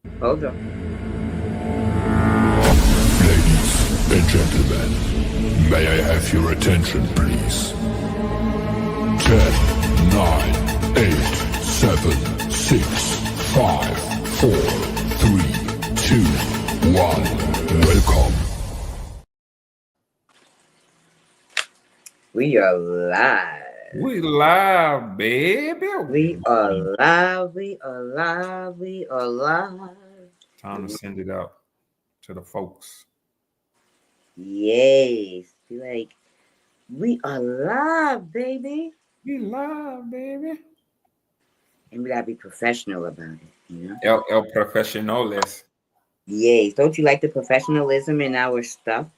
Hold on. Ladies and gentlemen, may I have your attention, please? 10, 9, 8, 7, 6, 5, 4, 3, 2, 1. Welcome. We are live. We live, baby. We are live. We are live. We are live. Time to send it out to the folks. Yes. Be like, we are live, baby. We live, baby. And we gotta be professional about it, you know? El professionales. Yes. Don't you like the professionalism in our stuff?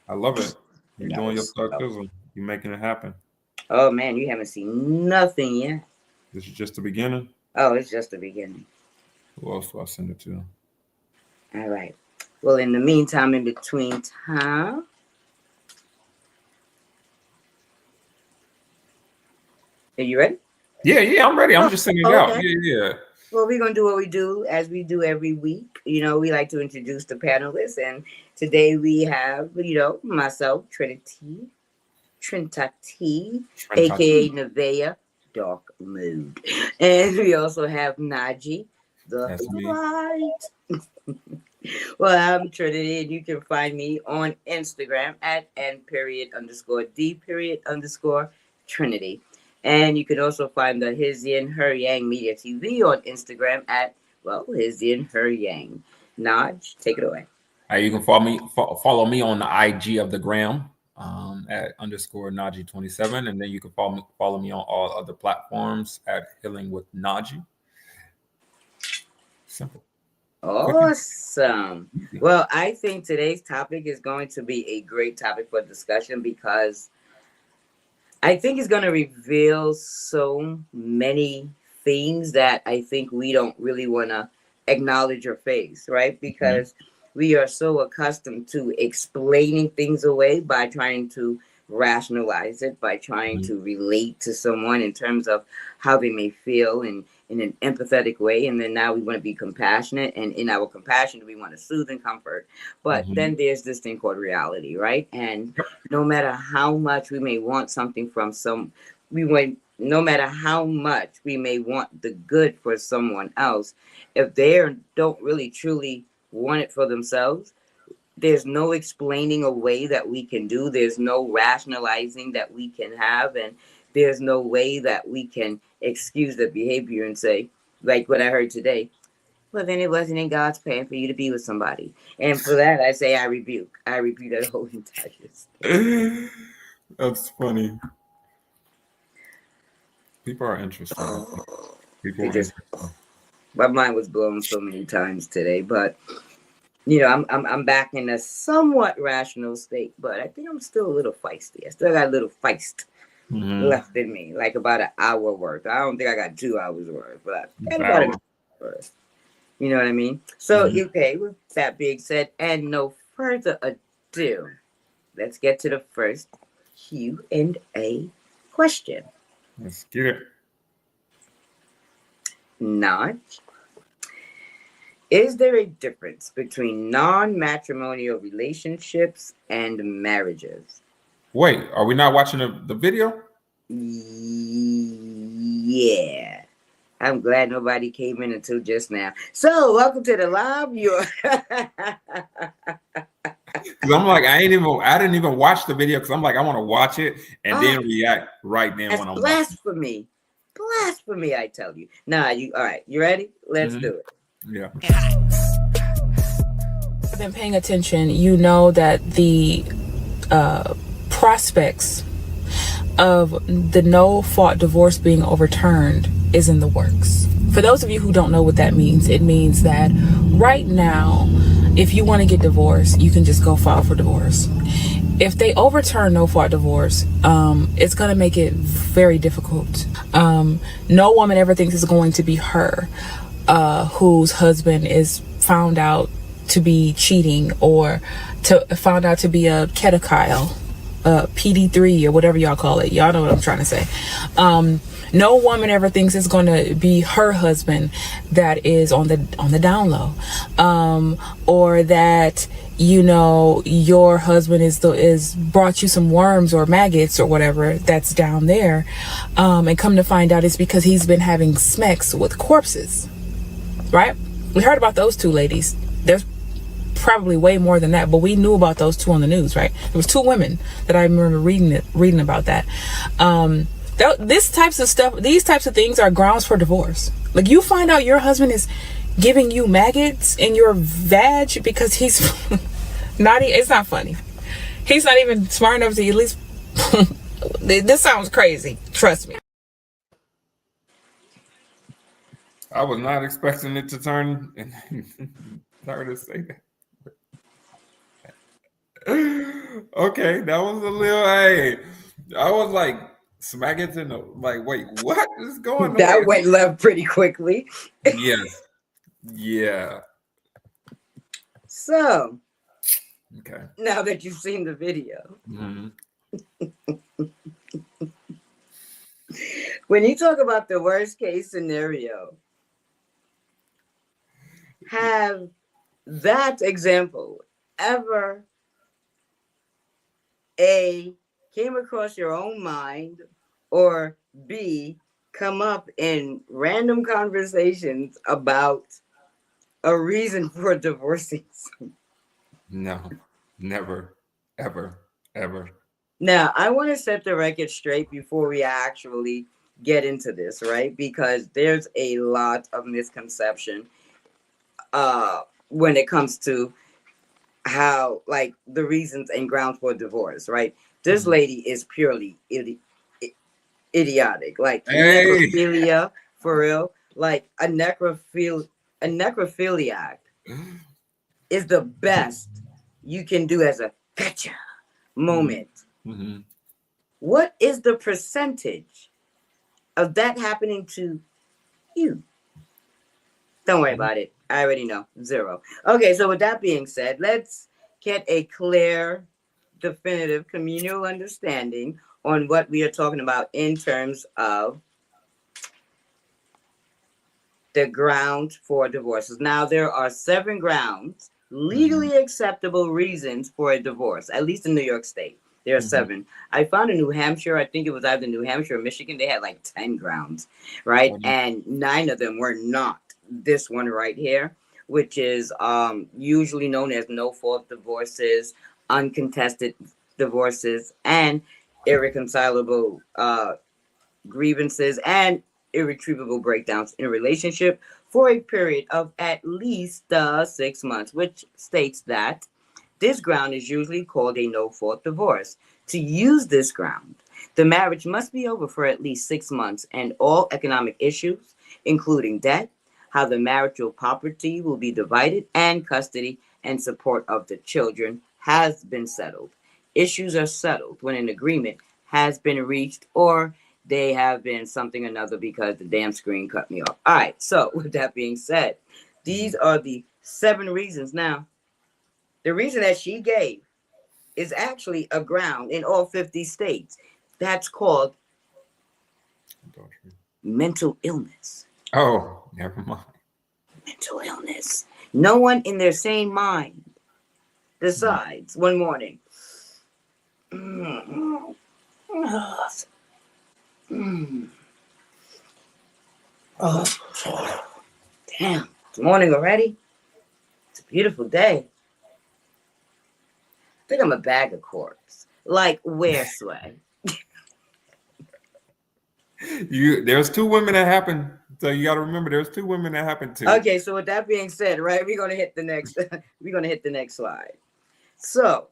I love it. You're In doing our your stuff. thuggism. You're making it happen. Oh man, you haven't seen nothing yet. This is just the beginning. Oh, it's just the beginning. Who else do I send it to? All right. Well, in the meantime, in between time, are you ready? Yeah, I'm ready. I'm just sending it out. Okay. Yeah. Well, we're going to do what we do as we do every week. You know, we like to introduce the panelists. And today we have, you know, myself, Trinity, a.k.a. Nevaeh, Dark Mood. And we also have Najee, the That's me. light. Well, I'm Trinity, and you can find me on Instagram at n_d_Trinity. And you can also find the His Yin Her Yang Media TV on Instagram at, well, His Yin Her Yang. Naj, take it away. You can follow me on the IG of the gram at _Najee27, and then you can follow me on all other platforms at Healing with Najee. Simple. Awesome. Well, I think today's topic is going to be a great topic for discussion because I think it's going to reveal so many things that I think we don't really want to acknowledge or face, right? Because we are so accustomed to explaining things away by trying to rationalize it, by trying to relate to someone in terms of how they may feel and in an empathetic way. And then now we want to be compassionate. And in our compassion, we want to soothe and comfort. But then there's this thing called reality, right? And no matter how much we may want something from no matter how much we may want the good for someone else, if they don't really truly want it for themselves, there's no explaining away that we can do. There's no rationalizing that we can have. And there's no way that we can excuse the behavior and say, like what I heard today, well, then it wasn't in God's plan for you to be with somebody. And for that, I say, I rebuke that whole entire thing. That's funny. People are interesting. My mind was blown so many times today, but you know, I'm back in a somewhat rational state, but I think I'm still a little feisty. I still got a little feist left in me, like about an hour worth. I don't think I got 2 hours worth, but I got about an hour worth. You know what I mean? So, okay, with that being said, and no further ado, let's get to the first Q&A question. Let's get it. Naj, is there a difference between non-matrimonial relationships and marriages? Wait, are we not watching the video? Yeah. I'm glad nobody came in until just now. So, welcome to the live. Because I'm like, I didn't even watch the video because I'm like, I want to watch it and then react right then when I'm blasphemy. Blasphemy, I tell you. Nah, all right, you ready? Let's do it. Yeah. I've been paying attention. You know that the prospects of the no-fault divorce being overturned is in the works. For those of you who don't know what that means, it means that right now, if you want to get divorced, you can just go file for divorce. If they overturn no-fault divorce, it's going to make it very difficult. No woman ever thinks it's going to be her whose husband is found out to be cheating or found out to be a pedofile, PD3 or whatever y'all call it. Y'all know what I'm trying to say. No woman ever thinks it's going to be her husband that is on the down low, or that, you know, your husband is brought you some worms or maggots or whatever that's down there, and come to find out it's because he's been having sex with corpses, right? We heard about those two ladies. There's probably way more than that, but we knew about those two on the news, right? There was two women that I remember reading about that. These types of things are grounds for divorce. Like, you find out your husband is giving you maggots in your vag because he's it's not funny. He's not even smart enough to at least this sounds crazy, trust me. I was not expecting it to turn her to say that. Okay, that was a little. Hey, I was like, smaggots in the like. Wait, what is going on? That went left pretty quickly. Yes. Yeah. So, okay. Now that you've seen the video, when you talk about the worst case scenario, have that example ever A, came across your own mind, or B, come up in random conversations about a reason for divorcing? No, never, ever, ever. Now, I want to set the record straight before we actually get into this, right? Because there's a lot of misconception when it comes to how, like, the reasons and grounds for divorce, right? This lady is purely idiotic, like necrophilia, for real. Like a necrophiliac is the best you can do as a gotcha moment. What is the percentage of that happening to you? Don't worry about it. I already know. 0. Okay, so with that being said, let's get a clear, definitive communal understanding on what we are talking about in terms of the ground for divorces. Now, there are 7 grounds, legally acceptable reasons for a divorce, at least in New York State. There are 7. I found in New Hampshire, I think it was either New Hampshire or Michigan, they had like 10 grounds, right? And 9 of them were not this one right here, which is usually known as no-fault divorces, uncontested divorces, and irreconcilable grievances and irretrievable breakdowns in a relationship for a period of at least 6 months, which states that this ground is usually called a no-fault divorce. To use this ground, the marriage must be over for at least 6 months, and all economic issues, including debt, how the marital property will be divided, and custody and support of the children has been settled. Issues are settled when an agreement has been reached, or they have been something or another because the damn screen cut me off. All right, so with that being said, these are the 7 reasons. Now, the reason that she gave is actually a ground in all 50 states. That's called mental illness. Oh, never mind. Mental illness. No one in their sane mind decides one morning, oh, damn, it's morning already. It's a beautiful day. I think I'm a bag of corpse. Like, where, Sway? There's 2 women that happened. So you got to remember, there's 2 women that happened to. Okay, so with that being said, right, we're gonna hit the next. We're gonna hit the next slide. So,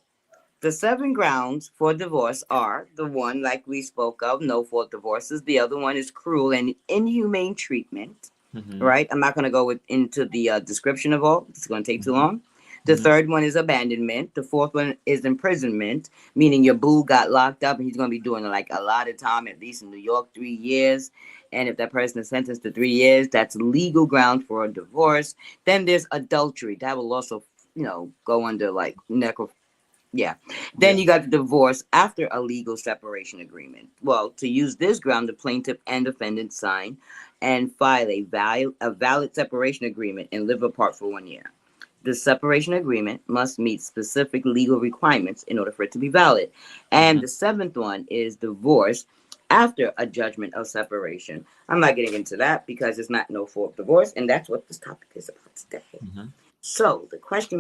the 7 grounds for divorce are the one, like we spoke of, no-fault divorces. The other one is cruel and inhumane treatment. Right. I'm not gonna go into the description of all. It's gonna take too long. The third one is abandonment. The fourth one is imprisonment, meaning your boo got locked up and he's going to be doing like a lot of time, at least in New York, 3 years. And if that person is sentenced to 3 years, that's legal ground for a divorce. Then there's adultery. That will also, go under like Yeah. Then Yeah. you got the divorce after a legal separation agreement. Well, to use this ground, the plaintiff and defendant sign and file a valid separation agreement and live apart for 1 year. The separation agreement must meet specific legal requirements in order for it to be valid. And Mhm. the seventh one is divorce after a judgment of separation. I'm not getting into that because it's not no fault divorce, and that's what this topic is about today. Mhm. So the question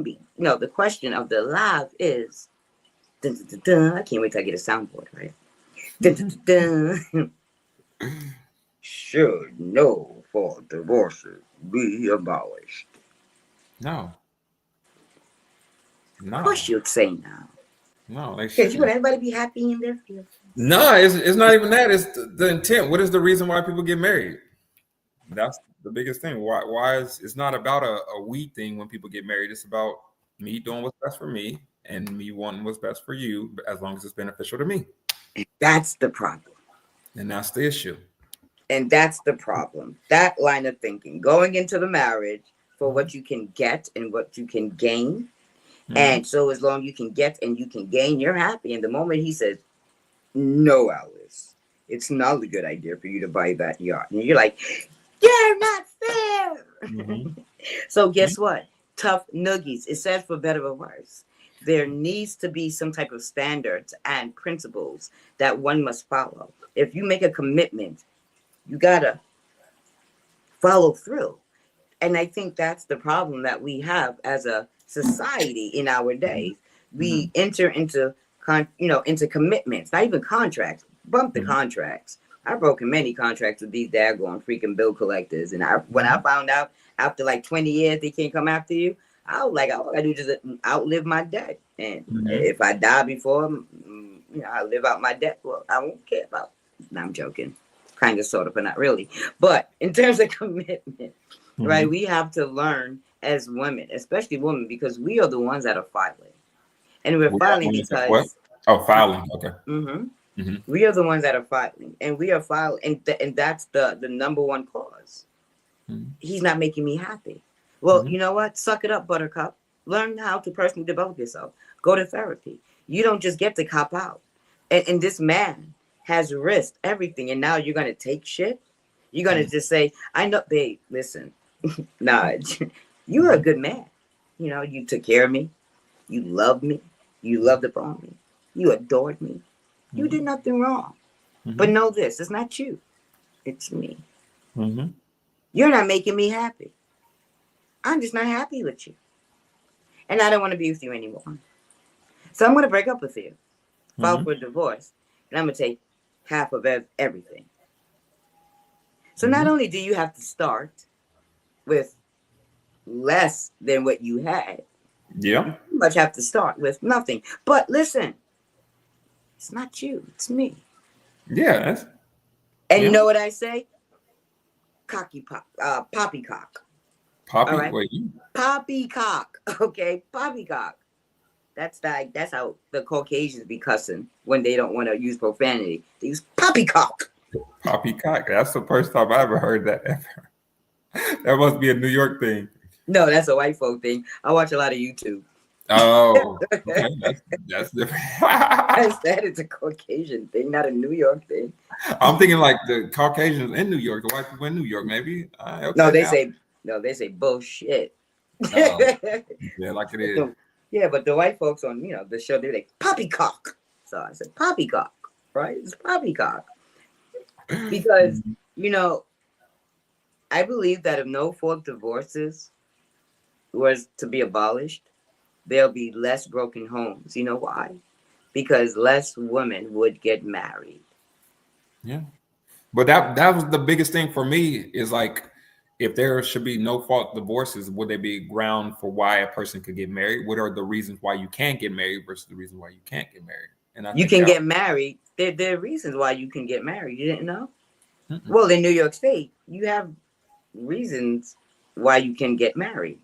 of the live is, dun, dun, dun, dun. I can't wait till I get a soundboard, right? Dun, dun, dun, dun. Should no fault divorces be abolished? No. Of course No. you'd say no. No, they Because you want shouldn't. everybody to be happy in their field. No, it's not even that. It's the intent. What is the reason why people get married? That's the biggest thing. Why is it's not about a we thing when people get married. It's about me doing what's best for me and me wanting what's best for you, but as long as it's beneficial to me. That's the problem. And that's the issue. And that's the problem. That line of thinking, going into the marriage for what you can get and what you can gain. Mhm. And so as long as you can get and you can gain, you're happy. And the moment he says, no, Alice, it's not a good idea for you to buy that yacht. And you're like, you're not fair. Mhm. So guess what? Tough noogies. It says for better or worse. There needs to be some type of standards and principles that one must follow. If you make a commitment, you gotta follow through. And I think that's the problem that we have as a society in our days. We enter into into commitments, not even contracts. Bump the Mhm. contracts. I've broken many contracts with these daggone freaking bill collectors. And when I found out after like 20 years they can't come after you, I was like, all I gotta do is just outlive my debt. And Mhm. if I die before I live out my debt, well, I won't care about it. No, I'm joking. Kind of, sort of, but not really. But in terms of commitment, right, Mhm. we have to learn as women, especially women, because we are the ones that are filing. And we're We are filing when you say what? because Oh, filing. Okay. mhm, Mhm. we are the ones that are filing. And we are filing. And that's the number one cause. Mhm. He's not making me happy. Well, Mhm. you know what? Suck it up, buttercup. Learn how to personally develop yourself. Go to therapy. You don't just get to cop out. And this man has risked everything. And now you're going to take shit? You're going to just say, I know, babe, listen, nah, you were a good man. You took care of me. You loved me. You loved upon me. You adored me. You did nothing wrong. But Mhm. know this, it's not you. It's me. Mhm. You're not making me happy. I'm just not happy with you. And I don't want to be with you anymore. So I'm going to break up with you, file Mhm. for a divorce, and I'm going to take half of everything. So not Mhm. only do you have to start with less than what you had, you Yeah. pretty much have to start with nothing. But listen, it's not you, it's me. Yeah. That's, And you yeah. know what I say? Poppycock. All Poppy. right? Wait. You. Poppycock. Okay? Poppycock. That's how the Caucasians be cussing when they don't want to use profanity. They use poppycock. Poppycock. That's the first time I ever heard that ever. That must be a New York thing. No, that's a white folk thing. I watch a lot of YouTube. Oh, okay. That's different. I said it's a Caucasian thing, not a New York thing. I'm thinking like the Caucasians in New York, the white people in New York, maybe. No, Okay, they now. say bullshit. Oh, yeah, like it is. Yeah, but the white folks on the show, they're like poppycock. So I said poppycock, right? It's poppycock because Mhm. you know I believe that if no fault divorces was to be abolished, there'll be less broken homes. You know why? Because less women would get married. Yeah. But that was the biggest thing for me is like if there should be no fault divorces, would there be ground for why a person could get married? What are the reasons why you can't get married versus the reason why you can't get married? And I You think can that get married. There are reasons why you can get married. You didn't know? mm-mm, Well, in New York State, you have reasons why you can get married.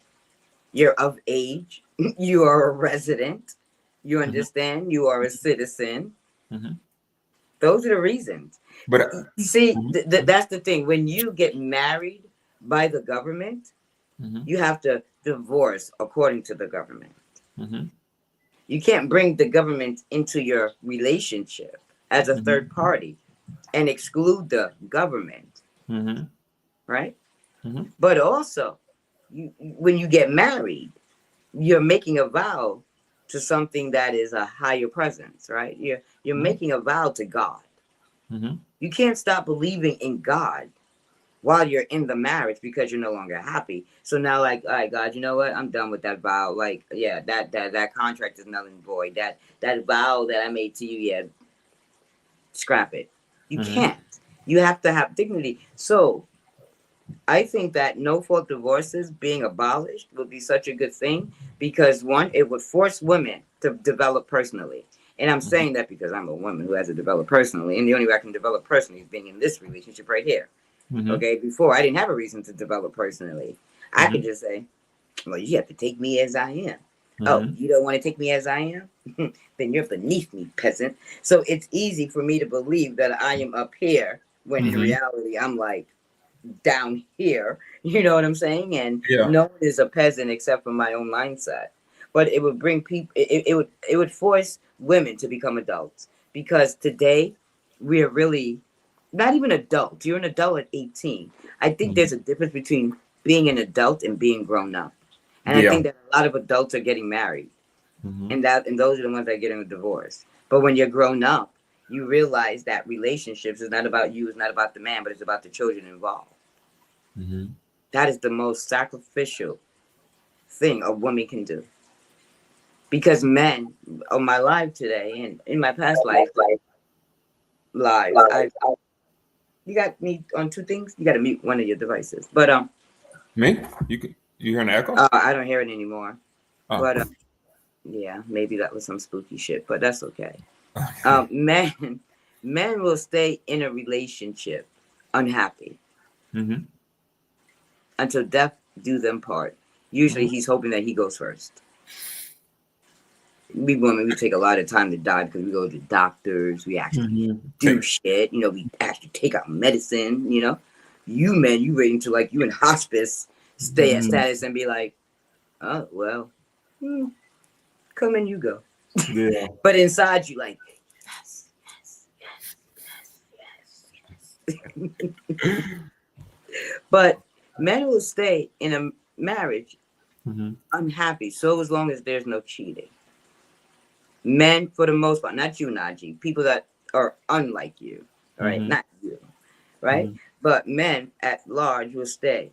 You're of age. You are a resident. You mhm, understand? You are a citizen. mhm. Those are the reasons. But See, mhm, that's the thing. When you get married by the government, mhm, you have to divorce according to the government. mhm. You can't bring the government into your relationship as a third party and exclude the government, right? But also, when you get married, you're making a vow to something that is a higher presence, right? You're making a vow to God. You can't stop believing in God while you're in the marriage because you're no longer happy. So now, like, all right, God, you know what? I'm done with that vow. Like, yeah, that contract is null and void. That vow that I made to you, yeah, scrap it. You can't. You have to have dignity. So I think that no fault divorces being abolished would be such a good thing because one, it would force women to develop personally. And I'm saying that because I'm a woman who hasn't developed personally. And the only way I can develop personally is being in this relationship right here. Okay. Before I didn't have a reason to develop personally. I could just say, well, you have to take me as I am. Oh, you don't want to take me as I am? Then you're beneath me, peasant. So it's easy for me to believe that I am up here when in reality I'm like down here. You know what I'm saying? And no one is a peasant except for my own mindset. But it would bring people. It would force women to become adults because today we're really not even adults. You're an adult at 18. I think there's a difference between being an adult and being grown up. And I think that a lot of adults are getting married, and those are the ones that are getting a divorce. But when you're grown up, you realize that relationships is not about you, it's not about the man, but it's about the children involved. That is the most sacrificial thing a woman can do. Because men on my life today and in my past lives, you got me on two things. You got to mute one of your devices. But me, you hear an echo? I don't hear it anymore. Oh. But yeah, maybe that was some spooky shit, but that's okay. Men will stay in a relationship unhappy until death do them part. Usually, he's hoping that he goes first. We women, we take a lot of time to die because we go to doctors. We actually do shit. You know, we actually take out medicine. You know, you men, you wait until like you in hospice, stay at status and be like, oh well, come and you go. Yeah. But inside you like, yes, yes, yes, yes, yes. But men will stay in a marriage unhappy so as long as there's no cheating. Men, for the most part, not you, Najee, people that are unlike you, right? Not you, right? But men at large will stay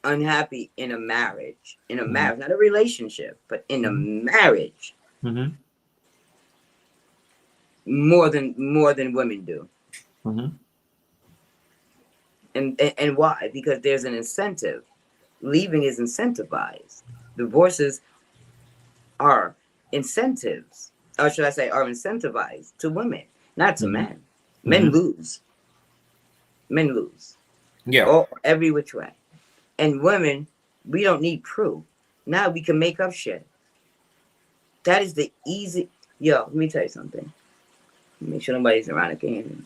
unhappy in a marriage, not a relationship, but in a marriage, more than women do. And why? Because there's an incentive. Leaving is incentivized. Divorces are incentives, or should I say, are incentivized to women, not to men. Men lose. Men lose. Yeah. Every which way. And women, we don't need proof. Now we can make up shit. That is the easy. Yo, let me tell you something. Make sure nobody's around that can hear me.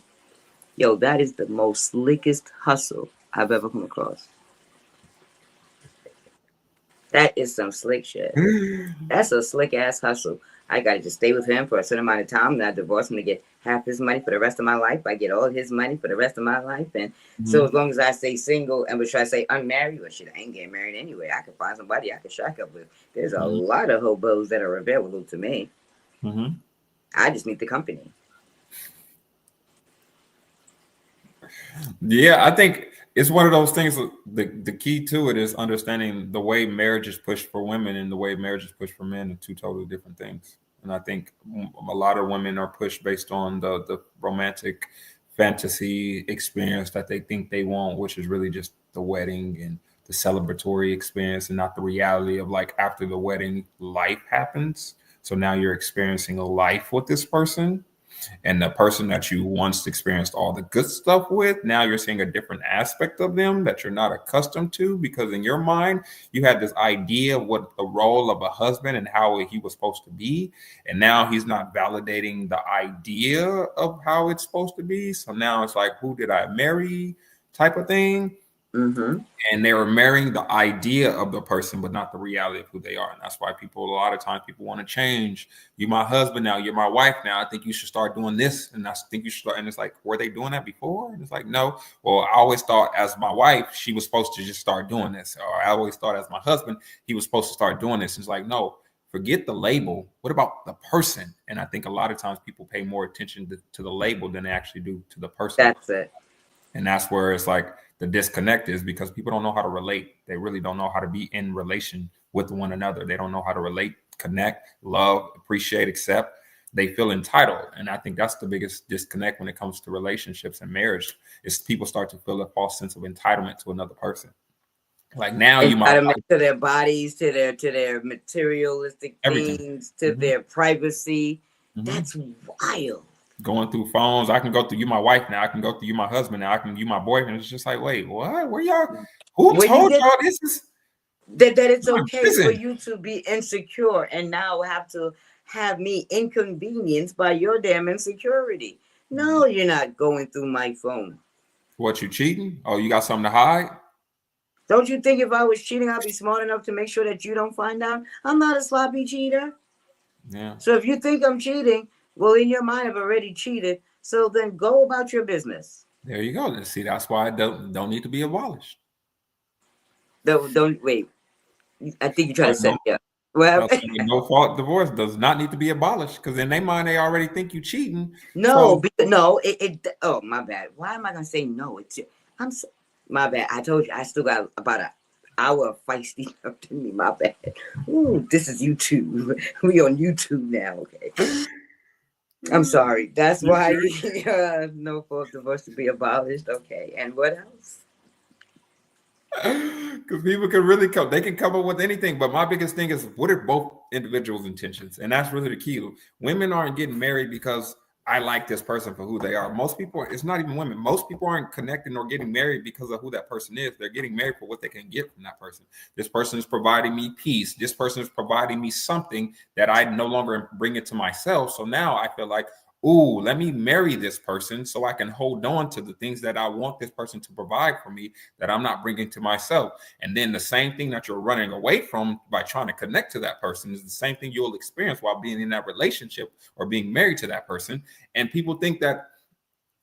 Yo, that is the most slickest hustle I've ever come across. That is some slick shit. That's a slick ass hustle. I gotta just stay with him for a certain amount of time, and I divorce him to get half his money for the rest of my life. I get all his money for the rest of my life, and so as long as I stay single, and should I say unmarried, well, shit, I ain't getting married anyway. I can find somebody I can shack up with. There's a lot of hobos that are available to me. I just need the company. Yeah, I think it's one of those things. The key to it is understanding the way marriage is pushed for women and the way marriage is pushed for men are two totally different things. And I think a lot of women are pushed based on the romantic fantasy experience that they think they want, which is really just the wedding and the celebratory experience, and not the reality of like after the wedding, life happens. So now you're experiencing a life with this person. And the person that you once experienced all the good stuff with, now you're seeing a different aspect of them that you're not accustomed to, because in your mind, you had this idea of what the role of a husband and how he was supposed to be. And now he's not validating the idea of how it's supposed to be. So now it's like, who did I marry type of thing. Mm-hmm. And they were marrying the idea of the person, but not the reality of who they are. And that's why people, a lot of times, people want to change. You my husband now, you're my wife now. I think you should start doing this, and I think you should start. And it's like, were they doing that before? And it's like, no. Well, I always thought as my wife, she was supposed to just start doing this, or I always thought as my husband, he was supposed to start doing this. It's like, no, forget the label. What about the person? And I think a lot of times people pay more attention to the label than they actually do to the person. That's it. And that's where it's like the disconnect is, because people don't know how to relate. They really don't know how to be in relation with one another. They don't know how to relate, connect, love, appreciate, accept. They feel entitled. And I think that's the biggest disconnect when it comes to relationships and marriage, is people start to feel a false sense of entitlement to another person. Like now you might Entitlement to their bodies, to their materialistic everything. things, to their privacy. Mhm. That's wild. Going through phones. I can go through you, my wife now. I can go through you, my husband now. I can you, my boyfriend. It's just like, wait, what? Where y'all? Who When you told get y'all this is that it's not okay for prison? you to be insecure and now have to have me inconvenienced by your damn insecurity. No, you're not going through my phone. What, you cheating? Oh, you got something to hide? Don't you think if I was cheating, I'd be smart enough to make sure that you don't find out? I'm not a sloppy cheater. Yeah. So if you think I'm cheating, well, in your mind, I've already cheated. So then go about your business. There you go. See, that's why it don't need to be abolished. Don't wait. I think you're trying to Like, set me up. Well, no fault divorce does not need to be abolished, because in their mind they already think you cheating. no, So no. Oh, my bad. Why am I gonna say no? My bad. I told you I still got about an hour of feisty up to me. My bad. Ooh, this is YouTube. We on YouTube now. Okay. I'm sorry. That's why no fault divorce to be abolished. Okay. And what else? because people can really come, they can come up with anything. But my biggest thing is, what are both individuals' intentions? And that's really the key. Women aren't getting married because I like this person for who they are. Most people, it's not even women. Most people aren't connecting or getting married because of who that person is. They're getting married for what they can get from that person. This person is providing me peace. This person is providing me something that I no longer bring it to myself. So now I feel like, ooh, let me marry this person so I can hold on to the things that I want this person to provide for me that I'm not bringing to myself. And then the same thing that you're running away from by trying to connect to that person is the same thing you'll experience while being in that relationship or being married to that person. And people think that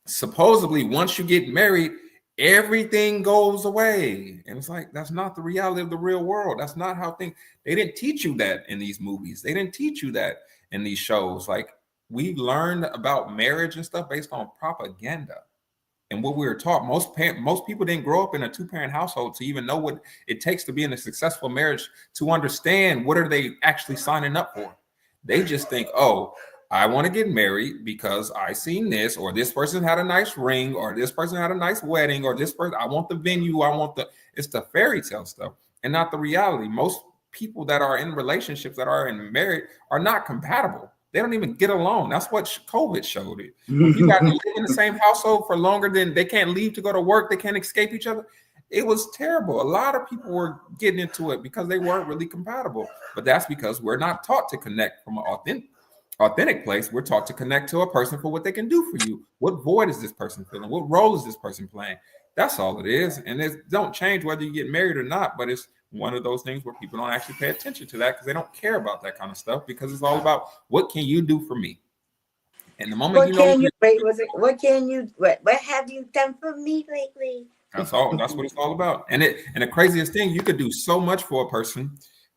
supposedly once you get married, everything goes away. And it's like, that's not the reality of the real world. That's not how things, they didn't teach you that in these movies. They didn't teach you that in these shows. Like, we learned about marriage and stuff based on propaganda and what we were taught. Most people didn't grow up in a two-parent household to even know what it takes to be in a successful marriage, to understand what are they actually signing up for. They just think, oh, I want to get married because I seen this, or this person had a nice ring, or this person had a nice wedding, or this person, I want the venue, it's the fairy tale stuff and not the reality. Most people that are in relationships, that are in marriage, are not compatible. They don't even get along. That's what COVID showed it. When you got to live in the same household for longer than they can't leave to go to work, they can't escape each other. It was terrible. A lot of people were getting into it because they weren't really compatible. But that's because we're not taught to connect from an authentic place. We're taught to connect to a person for what they can do for you. What void is this person filling? What role is this person playing? That's all it is. And it don't change whether you get married or not, but it's one of those things where people don't actually pay attention to that because they don't care about that kind of stuff, because it's all about what can you do for me. And the moment what have you done for me lately? That's all. That's what it's all about. And the craziest thing, you could do so much for a person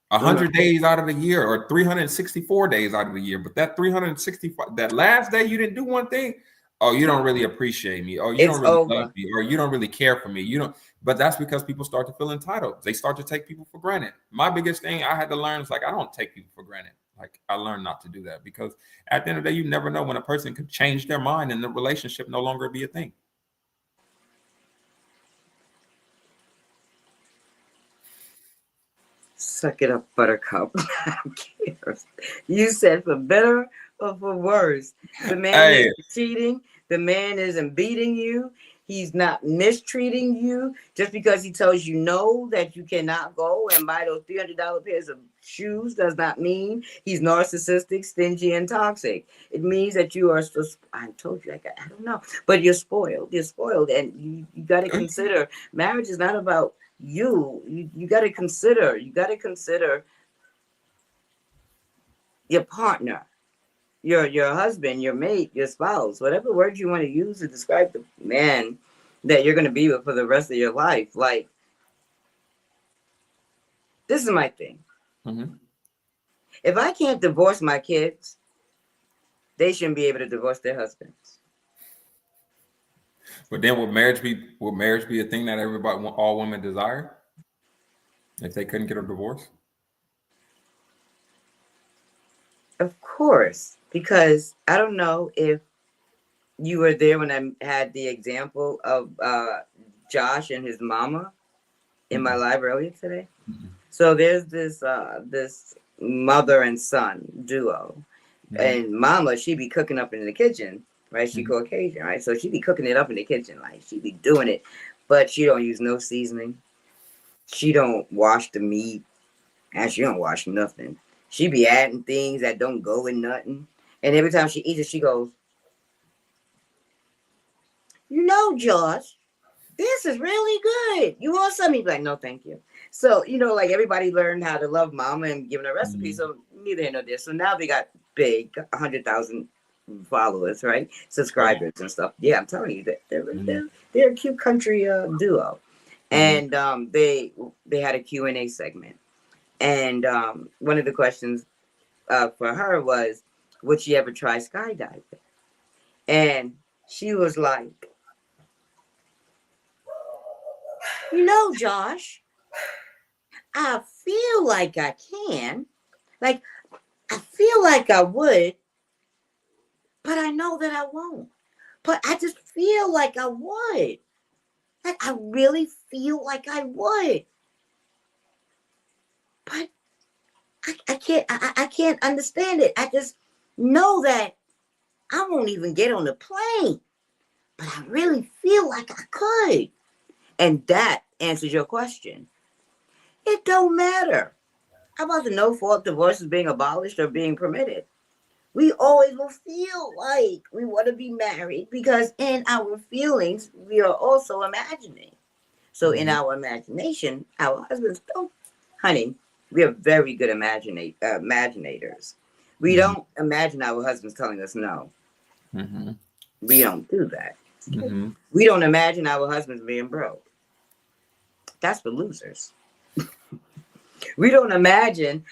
100 days out of the year or 364 days out of the year, but that 365, that last day you didn't do one thing, oh, you don't really appreciate me, or you don't really love me, or you don't really care for me. You don't. But that's because people start to feel entitled. They start to take people for granted. My biggest thing I had to learn is, like, I don't take people for granted. Like, I learned not to do that, because at the end of the day, you never know when a person could change their mind and the relationship no longer be a thing. Suck it up, buttercup. You said for better or for worse. The man is cheating. The man isn't beating you. He's not mistreating you just because he tells you no, that you cannot go and buy those $300 pairs of shoes does not mean he's narcissistic, stingy, and toxic. It means that you are so, I told you, I don't know, but you're spoiled. You're spoiled. And you got to consider marriage is not about you. You got to consider, your partner, your husband, your mate, your spouse, whatever word you want to use to describe the man that you're going to be with for the rest of your life. Like, this is my thing. Mm-hmm. If I can't divorce my kids, they shouldn't be able to divorce their husbands. But then would marriage be a thing that all women desire if they couldn't get a divorce? Of course, because I don't know if you were there when I had the example of Josh and his mama in my live earlier today. Mm-hmm. So there's this mother and son duo, and mama, she be cooking up in the kitchen, right? She Caucasian, right? So she be cooking it up in the kitchen, like she be doing it, but she don't use no seasoning. She don't wash the meat, and she don't wash nothing. She be adding things that don't go in nothing. And every time she eats it, she goes, Josh, this is really good. You want something? He's like, no, thank you. So, like everybody learned how to love mama and giving her recipes. So neither here nor there. So now they got big, 100,000 followers, right? Subscribers and stuff. Yeah, I'm telling you, they're a cute country duo. And they had a Q&A segment. And one of the questions for her was, would she ever try skydiving? And she was like, Josh, I feel like I can. Like, I feel like I would, but I know that I won't. But I just feel like I would. Like, I really feel like I would. But I can't understand it. I just know that I won't even get on the plane. But I really feel like I could. And that answers your question. It don't matter. How about the no-fault divorces being abolished or being permitted? We always will feel like we want to be married because in our feelings, we are also imagining. So in our imagination, our husbands don't, honey, we are very good imaginators. We don't imagine our husbands telling us no. Mm-hmm. We don't do that. Mm-hmm. We don't imagine our husbands being broke. That's for losers. We don't imagine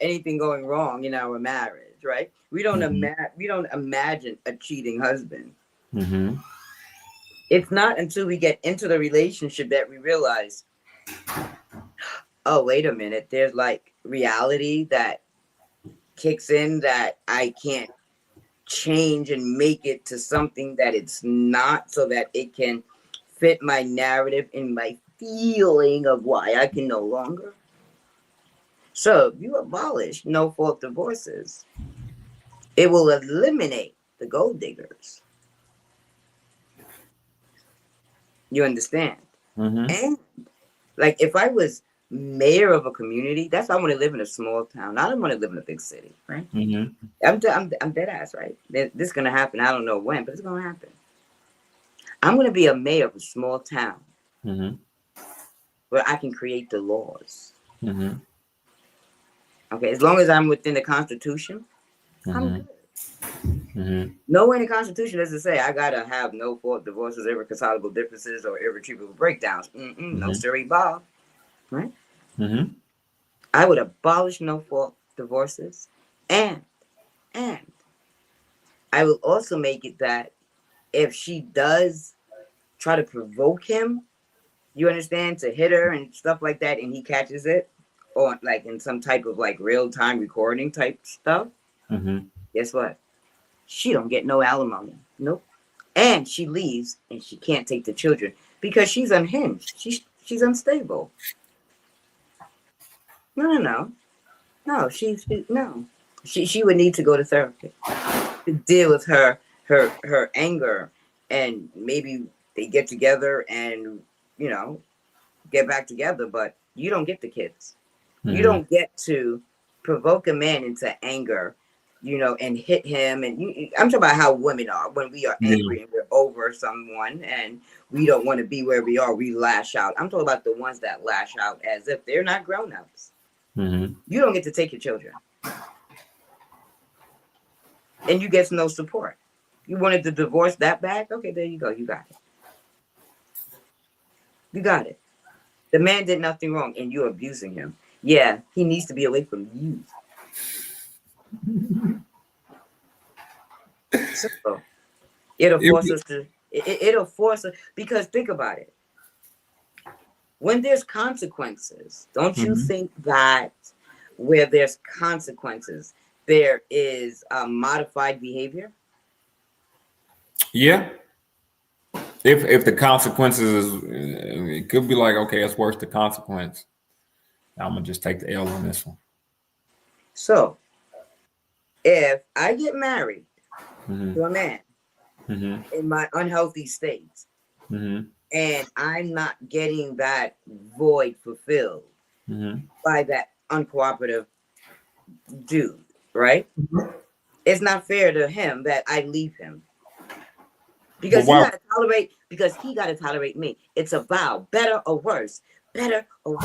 anything going wrong in our marriage, right? We don't imagine a cheating husband. Mm-hmm. It's not until we get into the relationship that we realize, oh, wait a minute, there's like reality that kicks in that I can't change and make it to something that it's not, so that it can fit my narrative and my feeling of why I can no longer. So you abolish no-fault divorces. It will eliminate the gold diggers. You understand? Mm-hmm. And like if I was mayor of a community, that's why I want to live in a small town. I don't want to live in a big city, right? Mm-hmm. I'm dead ass, right? This is gonna happen. I don't know when, but it's gonna happen. I'm gonna be a mayor of a small town, where I can create the laws. Mm-hmm. Okay, as long as I'm within the Constitution, I'm good. Mm-hmm. Nowhere in the Constitution does it say I gotta have no-fault divorces, irreconcilable differences, or irretrievable breakdowns. No, sirree, Bob. Right? Mm-hmm. I would abolish no-fault divorces, and I will also make it that if she does try to provoke him, you understand, to hit her and stuff like that, and he catches it, or like in some type of like real-time recording type stuff, guess what? She don't get no alimony. Nope. And she leaves, and she can't take the children because she's unhinged. She's unstable. No. She would need to go to therapy to deal with her anger and maybe they get together and, you know, get back together, but you don't get the kids. You don't get to provoke a man into anger, you know, and hit him. And I'm talking about how women are when we are angry and we're over someone and we don't want to be where we are. We lash out. I'm talking about the ones that lash out as if they're not grown-ups. You don't get to take your children. And you get no support. You wanted the divorce that bad? Okay, there you go. You got it. You got it. The man did nothing wrong and you're abusing him. Yeah, he needs to be away from you. So it'll force us to, it'll force us, because think about it. When there's consequences, don't you think that where there's consequences, there is modified behavior? Yeah. If the consequences is, it could be like, okay, it's worth the consequence. I'm gonna just take the L on this one. So if I get married to a man in my unhealthy state, and I'm not getting that void fulfilled by that uncooperative dude, right? It's not fair to him that I leave him. Because he got to tolerate me. It's a vow. Better or worse. Better or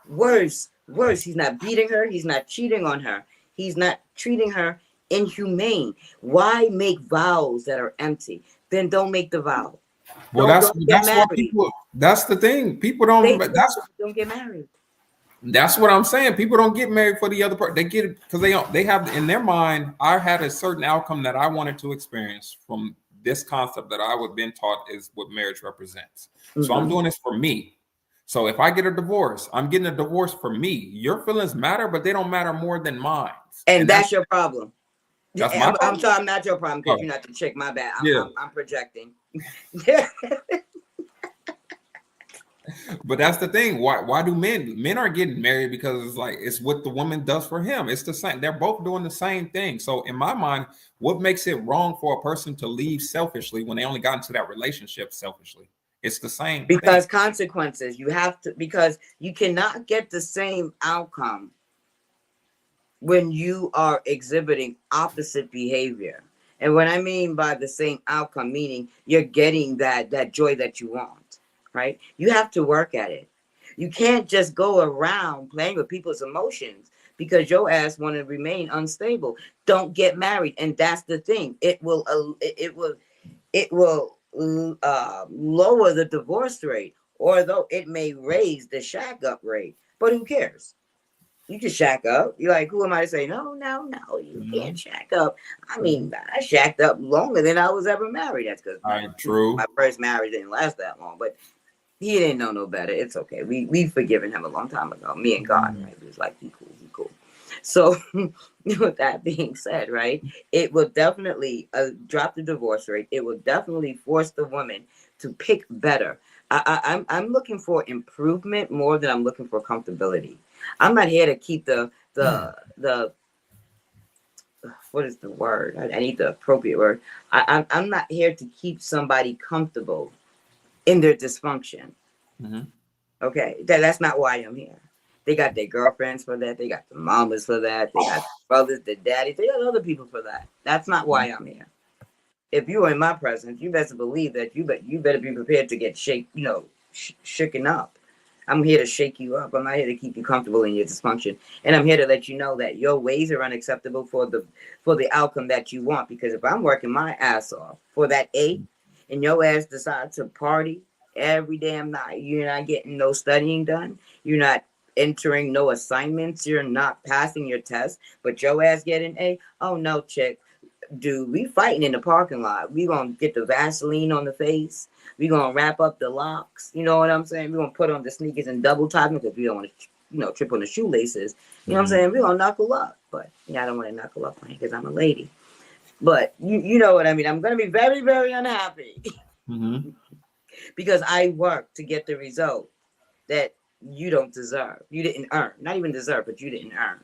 worse. Worse. He's not beating her. He's not cheating on her. He's not treating her inhumane. Why make vows that are empty? Then don't make the vow. Well, that's what people. That's the thing. People don't. Don't get married. That's what I'm saying. People don't get married for the other part. They get it because they have in their mind. I had a certain outcome that I wanted to experience from this concept that I would been taught is what marriage represents. So I'm doing this for me. So if I get a divorce, I'm getting a divorce for me. Your feelings matter, but they don't matter more than mine. And that's your problem. That's my problem. I'm sorry, I'm not your problem because you're not the chick. My bad. I'm projecting. But that's the thing. Why do men are getting married? Because it's like it's what the woman does for him. It's the same. They're both doing the same thing. So in my mind, what makes it wrong for a person to leave selfishly when they only got into that relationship selfishly? It's the same. Because consequences. You have to, because you cannot get the same outcome when you are exhibiting opposite behavior. And what I mean by the same outcome, meaning you're getting that joy that you want. Right? You have to work at it. You can't just go around playing with people's emotions because your ass want to remain unstable. Don't get married, and that's the thing. It will lower the divorce rate, although it may raise the shack up rate. But who cares? You can shack up. You're like, who am I to say no? You can't shack up. I mean, I shacked up longer than I was ever married. That's because my first marriage didn't last that long, but he didn't know no better. It's okay. We've forgiven him a long time ago. Me and God, right? It was like, he cool. So with that being said, right, it will definitely drop the divorce rate. It will definitely force the woman to pick better. I'm looking for improvement more than I'm looking for comfortability. I'm not here to keep the what is the word? I need the appropriate word. I'm not here to keep somebody comfortable in their dysfunction. Okay, that's not why I'm here. They got their girlfriends for that. They got the mamas for that. They got the brothers, the daddies. They got other people for that. That's not why I'm here. If you are in my presence, you better believe that you better be prepared to get shaken up. I'm here to shake you up. I'm not here to keep you comfortable in your dysfunction. And I'm here to let you know that your ways are unacceptable for the outcome that you want. Because if I'm working my ass off for that A, and your ass decides to party every damn night, you're not getting no studying done. You're not entering no assignments. You're not passing your test. But your ass getting A. Oh no, chick. Dude, we fighting in the parking lot. We gonna get the Vaseline on the face. We gonna wrap up the locks. You know what I'm saying? We gonna put on the sneakers and double tie them because we don't want to, trip on the shoelaces. You know what I'm saying? We gonna knuckle up. But I don't want to knuckle up on you because I'm a lady. But you know what I mean? I'm going to be very, very unhappy because I worked to get the result that you don't deserve. You didn't earn. Not even deserve, but you didn't earn.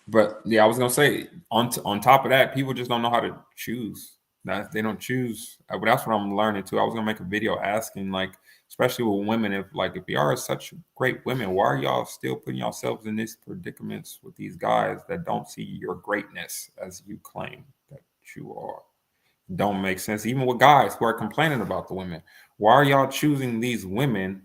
But yeah, I was going to say, on top of that, people just don't know how to choose. That they don't choose. But that's what I'm learning too. I was gonna make a video asking, like, especially with women, if you are such great women, why are y'all still putting yourselves in these predicaments with these guys that don't see your greatness as you claim that you are? Don't make sense. Even with guys who are complaining about the women, why are y'all choosing these women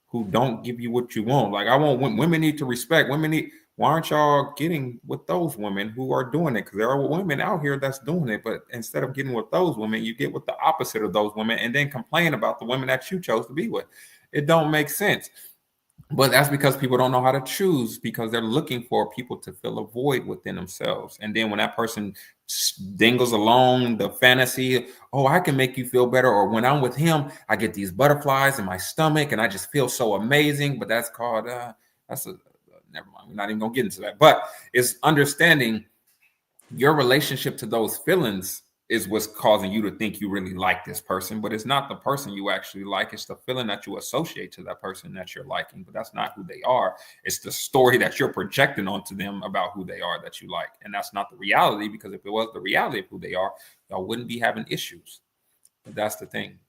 who don't give you what you want? Like, I want women need to respect. Women need. Why aren't y'all getting with those women who are doing it? Because there are women out here that's doing it, but instead of getting with those women, you get with the opposite of those women, and then complain about the women that you chose to be with. It don't make sense. But that's because people don't know how to choose, because they're looking for people to fill a void within themselves. And then when that person dingles along the fantasy, oh, I can make you feel better, or when I'm with him, I get these butterflies in my stomach and I just feel so amazing. But that's called never mind. We're not even gonna get into that. But it's understanding your relationship to those feelings is what's causing you to think you really like this person, but it's not the person you actually like. It's the feeling that you associate to that person that you're liking, but that's not who they are. It's the story that you're projecting onto them about who they are that you like. And that's not the reality, because if it was the reality of who they are, y'all wouldn't be having issues. But that's the thing.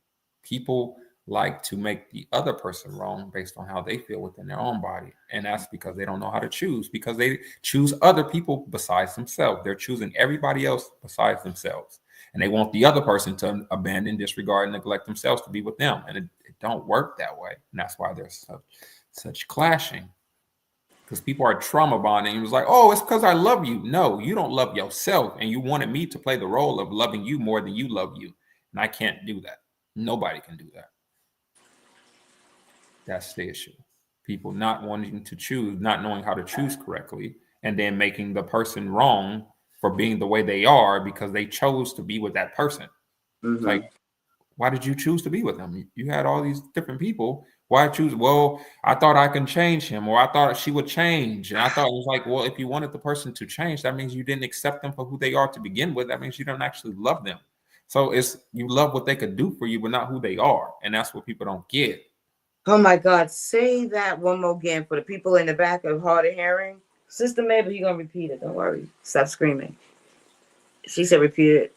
People like to make the other person wrong based on how they feel within their own body. And that's because they don't know how to choose, because they choose other people besides themselves. They're choosing everybody else besides themselves. And they want the other person to abandon, disregard, and neglect themselves to be with them. And it don't work that way. And that's why there's such clashing. Because people are trauma bonding. It was like, oh, it's because I love you. No, you don't love yourself. And you wanted me to play the role of loving you more than you love you. And I can't do that. Nobody can do that. That's the issue. People not wanting to choose, not knowing how to choose correctly, and then making the person wrong for being the way they are because they chose to be with that person. Mm-hmm. Like, why did you choose to be with them? You had all these different people. Why choose? Well, I thought I can change him, or I thought she would change. And I thought it was like, well, if you wanted the person to change, that means you didn't accept them for who they are to begin with. That means you don't actually love them. So it's, you love what they could do for you, but not who they are. And that's what people don't get. Oh my God, say that one more again for the people in the back of hard of hearing. Sister Mabel, you're going to repeat it. Don't worry. Stop screaming. She said repeat it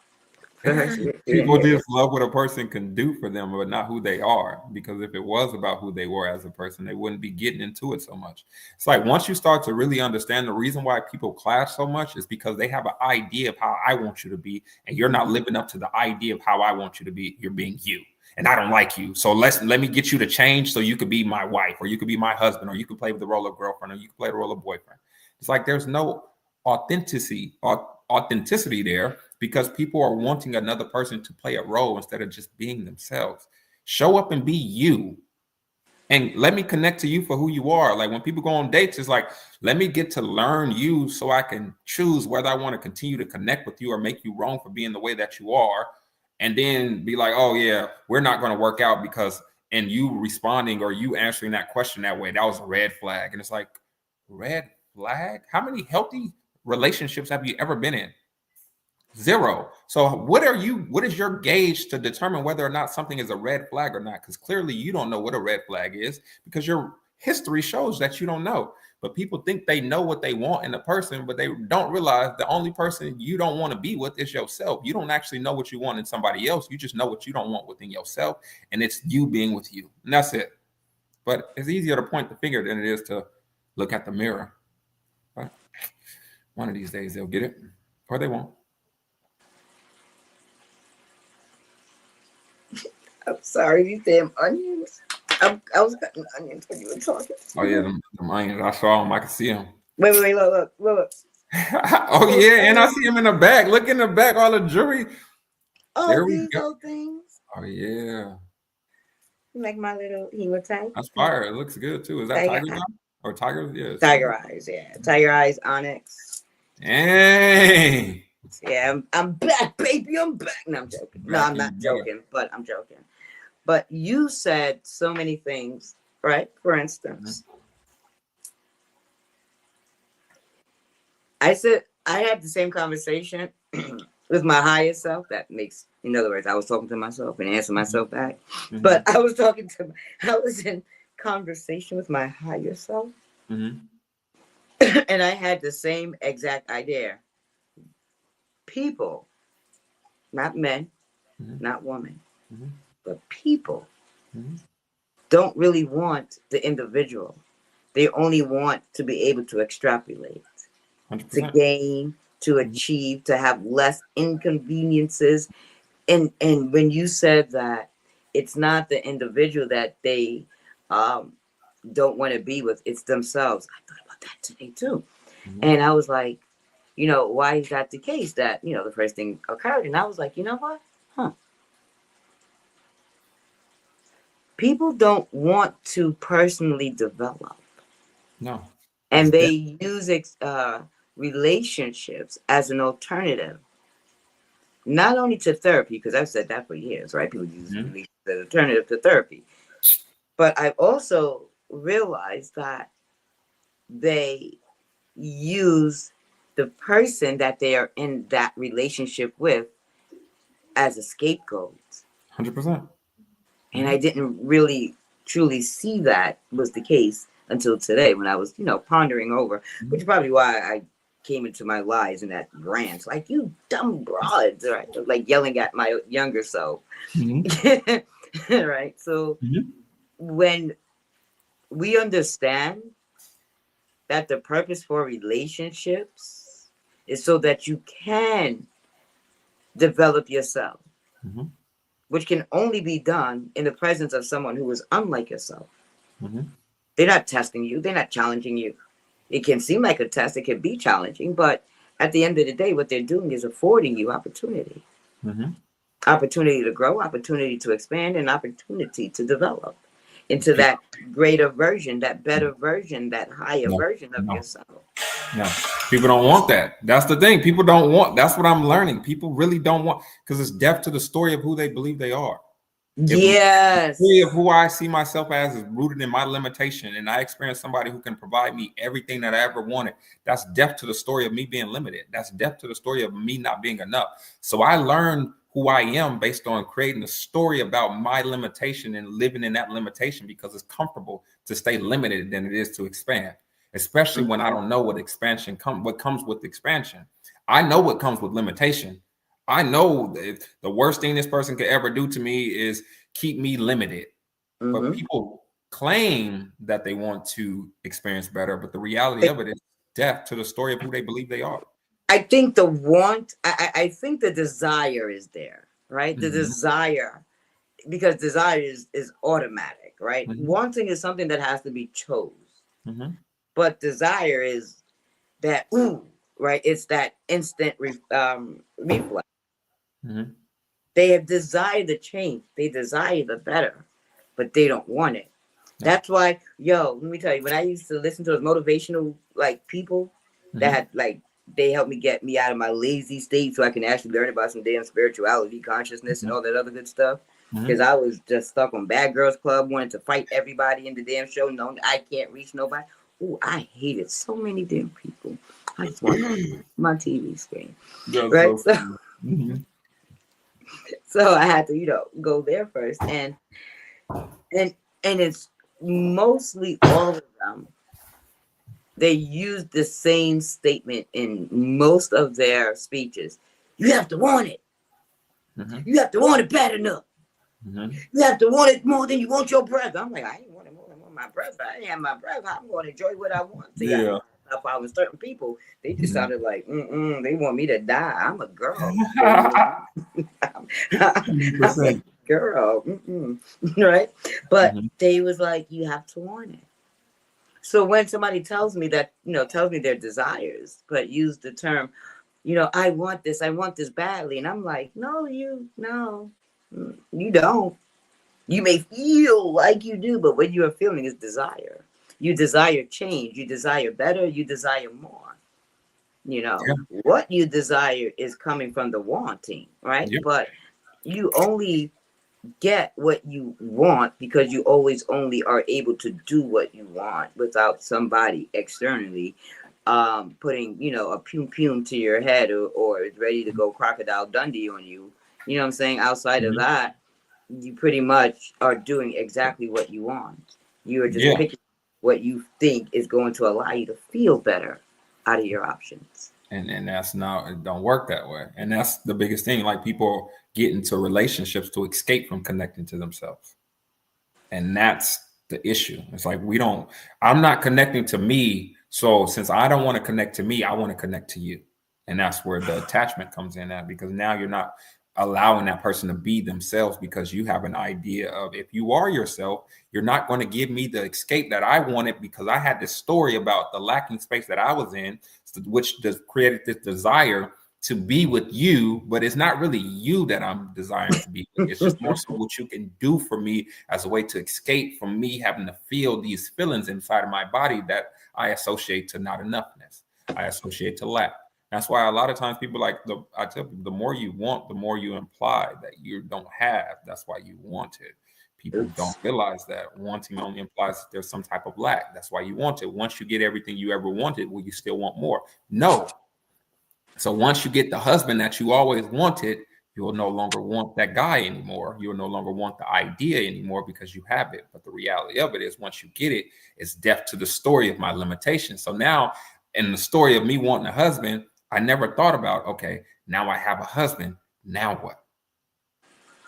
for her. People just love what a person can do for them, but not who they are. Because if it was about who they were as a person, they wouldn't be getting into it so much. It's like, once you start to really understand the reason why people clash so much is because they have an idea of how I want you to be, and you're not living up to the idea of how I want you to be. You're being you. And I don't like you. So let me get you to change so you could be my wife, or you could be my husband, or you could play the role of girlfriend, or you could play the role of boyfriend. It's like there's no authenticity there, because people are wanting another person to play a role instead of just being themselves. Show up and be you. And let me connect to you for who you are. Like, when people go on dates, it's like, let me get to learn you so I can choose whether I want to continue to connect with you or make you wrong for being the way that you are. And then be like, oh yeah, we're not going to work out because, and you responding or you answering that question that way, that was a red flag. And it's like, red flag? How many healthy relationships have you ever been in? Zero. So what is your gauge to determine whether or not something is a red flag or not? Because clearly you don't know what a red flag is, because your history shows that you don't know. But people think they know what they want in a person, but they don't realize the only person you don't want to be with is yourself. You don't actually know what you want in somebody else. You just know what you don't want within yourself. And it's you being with you. And that's it. But it's easier to point the finger than it is to look at the mirror. But one of these days they'll get it, or they won't. I'm sorry, these damn onions. I was cutting onions when you were talking. Oh yeah, them onions. I saw them. I could see them. Wait, look. Oh yeah, and I see him in the back. Look in the back, all the jewelry. Oh, There we these go. little things. Oh yeah, Like my little hematite. that's fire. It looks good too. Is that tiger's eye or tiger? Yeah, Tiger eyes. Yeah, tiger eyes, onyx. Hey. Yeah, I'm back, baby. I'm back. No, I'm joking. No, I'm not joking, but I'm joking. But you said so many things, right? For instance, I said I had the same conversation with my higher self. That makes, in other words, I was talking to myself and answering myself back. Mm-hmm. But I was in conversation with my higher self. Mm-hmm. And I had the same exact idea. People, not men, not woman, Mhm. but people Mhm. don't really want the individual. They only want to be able to extrapolate, to 100%. gain, to Mhm. achieve, to have less inconveniences. And when you said that it's not the individual that they um, don't want to be with, it's themselves. I thought about that today too. Mhm. And I was like, why is that the case? That, the first thing occurred. And I was like, you know what? Huh. People don't want to personally develop. No. It's And dead. they use relationships as an alternative, not only to therapy, because I've said that for years, right? People use Mhm. relationships as an alternative to therapy. But I've also realized that they use the person that they are in that relationship with as a scapegoat. 100%. And I didn't really truly see that was the case until today when I was, pondering over, which is probably why I came into my lies in that rant. Like, you dumb broads, right? Like yelling at my younger self. Mhm. Right. So Mhm. when we understand that the purpose for relationships is so that you can develop yourself, Mhm. which can only be done in the presence of someone who is unlike yourself. Mhm. They're not testing you, they're not challenging you. It can seem like a test, it can be challenging, but at the end of the day, what they're doing is affording you opportunity. Mhm. Opportunity to grow, opportunity to expand, and opportunity to develop into that greater version, that better version, that higher No. version of No. yourself. No. People don't want that. That's the thing. People don't want. That's what I'm learning. People really don't want, because it's deaf to the story of who they believe they are. If the story of Yes. who I see myself as is rooted in my limitation, and I experience somebody who can provide me everything that I ever wanted, that's deaf to the story of me being limited. That's deaf to the story of me not being enough. So I learned who I am based on creating a story about my limitation and living in that limitation, because it's comfortable to stay limited than it is to expand, especially when I Mhm. don't know what comes with expansion. I know what comes with limitation. I know that the worst thing this person could ever do to me is keep me limited. But Mhm. people claim that they want to experience better, but the reality of it is death to the story of who they believe they are. I think the want, I think the desire is there, right? The Mhm. desire, because desire is automatic, right? Mhm. Wanting is something that has to be chose, Mhm. but desire is that ooh, right? It's that instant reflex. Mhm. They have desire the change, they desire the better, but they don't want it. No. That's why, let me tell you, when I used to listen to those motivational like people that Mhm. had like they helped me get me out of my lazy state so I can actually learn about some damn spirituality, consciousness, and Mhm. all that other good stuff. Because Mhm. I was just stuck on Bad Girls Club, wanting to fight everybody in the damn show, knowing I can't reach nobody. Ooh, I hated so many damn people. I just wanted my TV screen, That's right? so So, funny. Mhm. so I had to, go there first, and and it's mostly all of them. They use the same statement in most of their speeches. You have to want it. Mhm. You have to want it bad enough. Mhm. You have to want it more than you want your breath. I'm like, I ain't want it more than I want my breath. But I ain't have my breath. I'm going to enjoy what I want. See, I Yeah. ain't if I was certain people, they just Mhm. sounded like, they want me to die. I'm a girl. I'm a 100%. girl. Right? But Mhm. they was like, you have to want it. So when somebody tells me that, tells me their desires, but use the term, I want this badly. And I'm like, no, you don't. You may feel like you do, but what you are feeling is desire. You desire change. You desire better. You desire more. Yeah. What you desire is coming from the wanting, right? Yep. But you only get what you want because you always only are able to do what you want without somebody externally putting a pum to your head, or is ready to go crocodile Dundee on you. You know what I'm saying? Outside of Mhm. that, you pretty much are doing exactly what you want. You are just Yeah. picking what you think is going to allow you to feel better out of your options. And that's not, it don't work that way. And that's the biggest thing. Like, people get into relationships to escape from connecting to themselves. And that's the issue. It's like, I'm not connecting to me. So since I don't want to connect to me, I want to connect to you. And that's where the attachment comes in at, because now you're not allowing that person to be themselves, because you have an idea of, if you are yourself, you're not going to give me the escape that I wanted, because I had this story about the lacking space that I was in, which just created this desire to be with you, but it's not really you that I'm desiring to be with. It's just more so what you can do for me as a way to escape from me having to feel these feelings inside of my body that I associate to not enoughness. I associate to lack. That's why a lot of times people, I tell people, the more you want, the more you imply that you don't have. That's why you want it. People don't realize that wanting only implies that there's some type of lack. That's why you want it. Once you get everything you ever wanted, will you still want more? No. So once you get the husband that you always wanted, you will no longer want that guy anymore. You will no longer want the idea anymore, because you have it. But the reality of it is, once you get it, it's death to the story of my limitations. So now, in the story of me wanting a husband, I never thought about, okay, now I have a husband. Now what?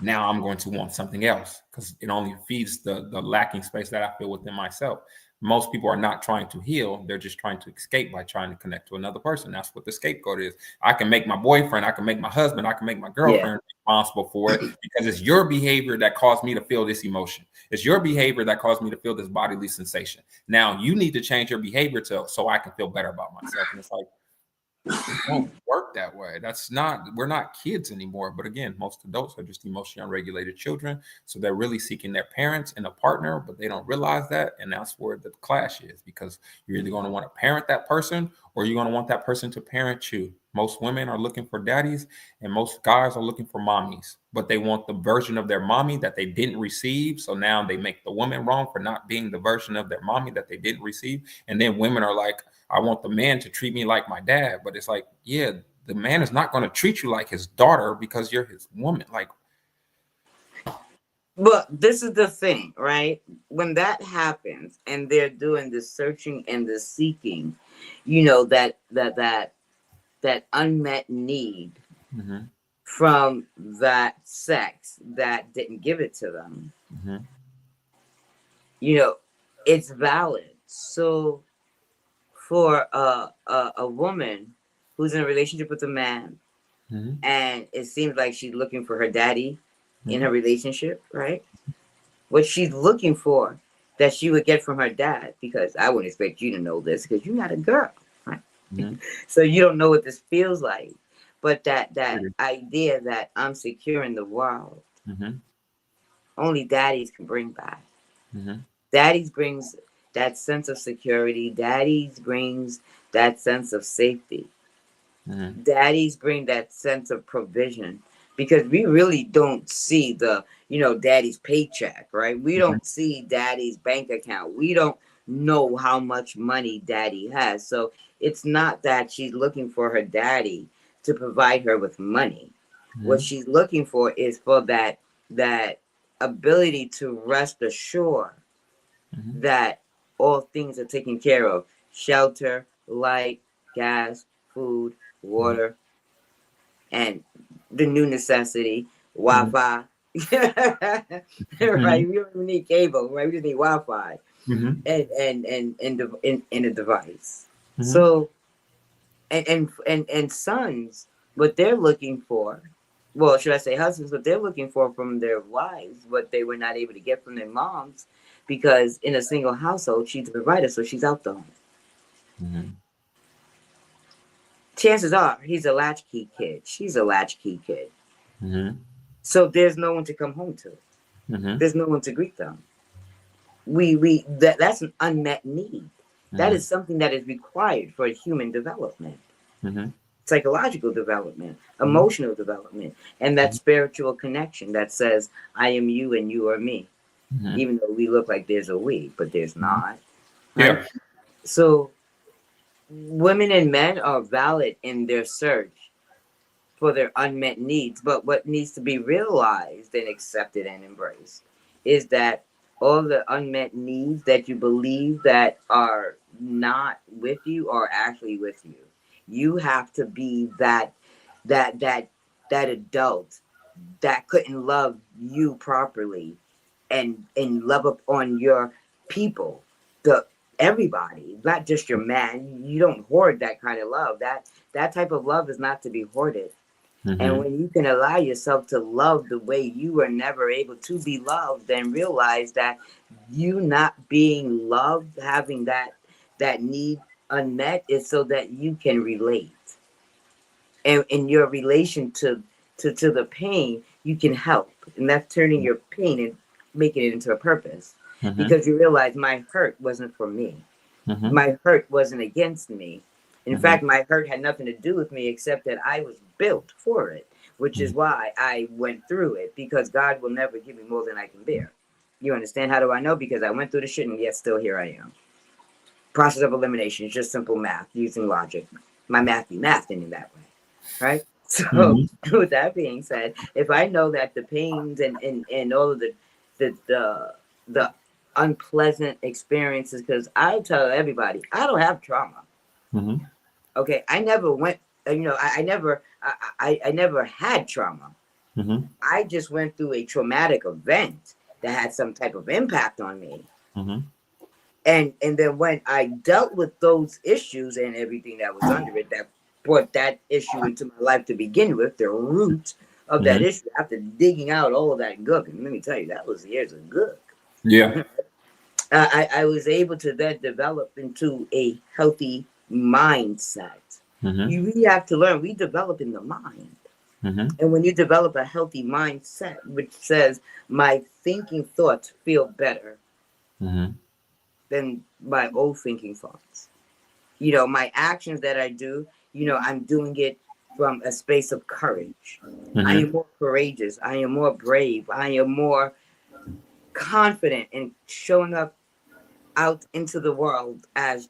Now I'm going to want something else, because it only feeds the lacking space that I feel within myself. Most people are not trying to heal. They're just trying to escape by trying to connect to another person. That's what the scapegoat is. I can make my boyfriend, I can make my husband, I can make my girlfriend responsible for it, because it's your behavior that caused me to feel this emotion. It's your behavior that caused me to feel this bodily sensation. Now you need to change your behavior so I can feel better about myself. And it's like, it won't work that way. We're not kids anymore. But again, most adults are just emotionally unregulated children. So they're really seeking their parents and a partner, but they don't realize that. And that's where the clash is, because you're either going to want to parent that person, or you're going to want that person to parent you. Most women are looking for daddies, and most guys are looking for mommies, but they want the version of their mommy that they didn't receive. So now they make the woman wrong for not being the version of their mommy that they didn't receive. And then women are like, I want the man to treat me like my dad. But it's like, yeah, the man is not going to treat you like his daughter because you're his woman. Like, but this is the thing, right? When that happens and they're doing the searching and the seeking, that unmet need from that sex that didn't give it to them, it's valid. So for a woman who's in a relationship with a man, and it seems like she's looking for her daddy in her relationship, right? What she's looking for that she would get from her dad, because I wouldn't expect you to know this because you're not a girl, right? So you don't know what this feels like. But that idea that I'm secure in the world, only daddies can bring back. Daddies brings that sense of security. Daddies brings that sense of safety. Daddies bring that sense of provision, because we really don't see daddy's paycheck, right? We don't see daddy's bank account. We don't know how much money daddy has. So it's not that she's looking for her daddy to provide her with money. What she's looking for is for that ability to rest assured that all things are taken care of: shelter, light, gas, food, water, and the new necessity, Wi-Fi. Right? We don't even need cable, right? We just need Wi-Fi and a device. So and sons, what they're looking for, well, should I say husbands, what they're looking for from their wives, what they were not able to get from their moms, because in a single household, she's the provider, so she's out the home. Chances are he's a latchkey kid. She's a latchkey kid. So there's no one to come home to. There's no one to greet them. That's an unmet need. That is something that is required for human development, psychological development, emotional development, and that spiritual connection that says, I am you and you are me. Even though we look like there's a we, but there's not. Right? Yeah. So women and men are valid in their search for their unmet needs. But what needs to be realized and accepted and embraced is that all the unmet needs that you believe that are not with you are actually with you. You have to be that that adult that couldn't love you properly and love up on your people, the everybody, not just your man. You don't hoard that kind of love. That type of love is not to be hoarded. And Mm-hmm. when you can allow yourself to love the way you were never able to be loved, then realize that you not being loved, having that need unmet, is so that you can relate. And in your relation to the pain, you can help. And that's turning your pain and making it into a purpose. Mm-hmm. Because you realize my hurt wasn't for me. Mm-hmm. My hurt wasn't against me. In Mm-hmm. fact, my hurt had nothing to do with me except that I was built for it, which is why I went through it, because God will never give me more than I can bear. You understand? How do I know? Because I went through the shit and yet still here I am. Process of elimination is just simple math using logic. My math be mathing in that way, right? So, with that being said, if I know that the pains and all of the unpleasant experiences, because I tell everybody I don't have trauma. Mm-hmm. Okay, I never went. I never had trauma. Mm-hmm. I just went through a traumatic event that had some type of impact on me. Mm-hmm. And then when I dealt with those issues and everything that was under it, that brought that issue into my life to begin with, the root of that Mm-hmm. issue, after digging out all of that gook, and let me tell you, that was years of gook. Yeah. I was able to then develop into a healthy mindset. Mm-hmm. You really have to learn. We develop in the mind. Mm-hmm. And when you develop a healthy mindset, which says my thinking thoughts feel better Mm-hmm. than my old thinking thoughts. My actions that I do, I'm doing it from a space of courage. I Mm-hmm. am more courageous. I am more brave. I am more confident in showing up out into the world as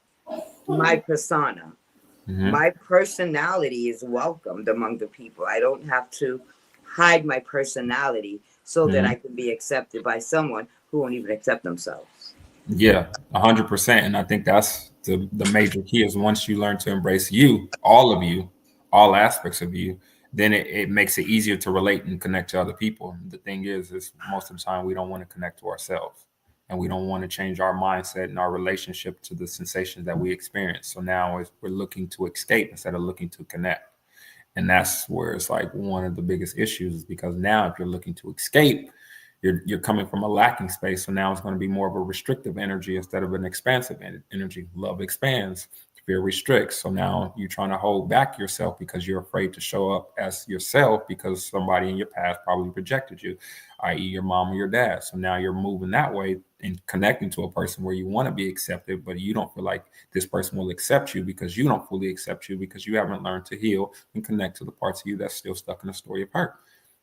my persona. Mm-hmm. My personality is welcomed among the people. I don't have to hide my personality so that Mm-hmm. I can be accepted by someone who won't even accept themselves. Yeah, 100%. And I think that's the major key is once you learn to embrace you, all aspects of you, then it makes it easier to relate and connect to other people. The thing is most of the time we don't want to connect to ourselves and we don't want to change our mindset and our relationship to the sensations that we experience. So now we're looking to escape instead of looking to connect. And that's where it's like one of the biggest issues is because now if you're looking to escape, you're coming from a lacking space. So now it's going to be more of a restrictive energy instead of an expansive energy. Love expands, fear restricts. So now you're trying to hold back yourself because you're afraid to show up as yourself because somebody in your past probably rejected you, i.e. your mom or your dad. So now you're moving that way and connecting to a person where you want to be accepted, but you don't feel like this person will accept you because you don't fully accept you because you haven't learned to heal and connect to the parts of you that's still stuck in a story of hurt.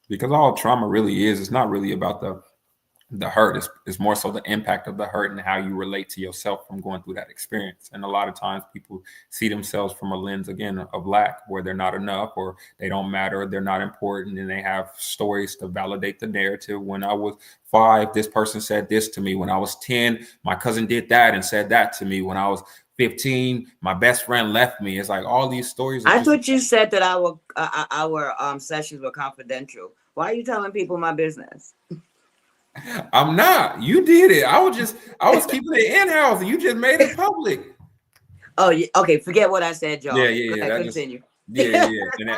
Because all trauma really is, it's not really about the hurt. It's more so the impact of the hurt and how you relate to yourself from going through that experience. And a lot of times people see themselves from a lens again of lack, where they're not enough or they don't matter, they're not important, and they have stories to validate the narrative. When I was 5, this person said this to me. When I was 10, my cousin did that and said that to me. When I was 15, my best friend left me. It's like all these stories are I just thought you said that our sessions were confidential. Why are you telling people my business? I'm not. You did it. I was keeping it in house and you just made it public. Oh, yeah. Okay. Forget what I said, Yeah, y'all. yeah, Go yeah. ahead, That just continue. yeah.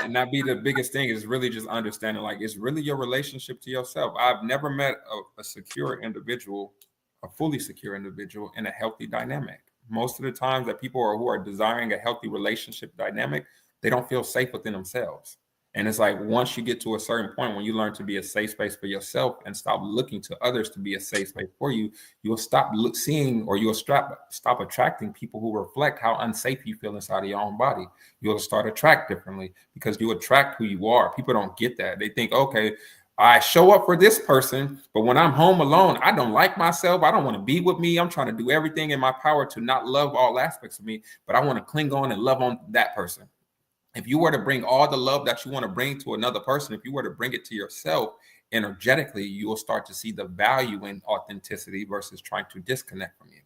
And that be the biggest thing is really just understanding like it's really your relationship to yourself. I've never met a secure individual, a fully secure individual in a healthy dynamic. Most of the times that people who are desiring a healthy relationship dynamic, they don't feel safe within themselves. And it's like once you get to a certain point when you learn to be a safe space for yourself and stop looking to others to be a safe space for you, you'll stop seeing or you'll stop attracting people who reflect how unsafe you feel inside of your own body. You'll start attract differently because you attract who you are. People don't get that. They think, okay, I show up for this person, but when I'm home alone, I don't like myself. I don't want to be with me. I'm trying to do everything in my power to not love all aspects of me, but I want to cling on and love on that person. If you were to bring all the love that you want to bring to another person, if you were to bring it to yourself energetically, you will start to see the value in authenticity versus trying to disconnect from you.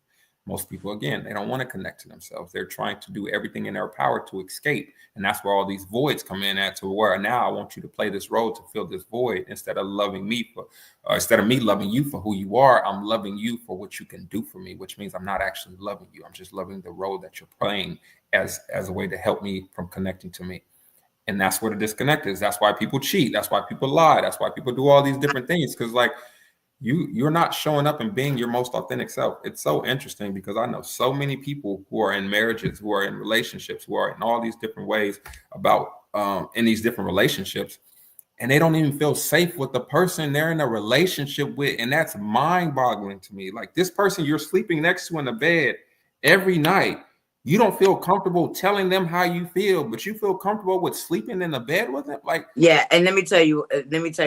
Most people, again, they don't want to connect to themselves. They're trying to do everything in their power to escape. And that's where all these voids come in at, to where now I want you to play this role to fill this void instead of loving me for, instead of me loving you for who you are, I'm loving you for what you can do for me, which means I'm not actually loving you. I'm just loving the role that you're playing as a way to help me from connecting to me. And that's where the disconnect is. That's why people cheat. That's why people lie. That's why people do all these different things. Because like, you're not showing up and being your most authentic self. It's so interesting because I know so many people who are in marriages, who are in relationships, who are in all these different ways about in these different relationships, and they don't even feel safe with the person they're in a relationship with. And that's mind-boggling to me. Like, this person you're sleeping next to in the bed every night, you don't feel comfortable telling them how you feel, but you feel comfortable with sleeping in the bed with them. Like, yeah, and let me tell you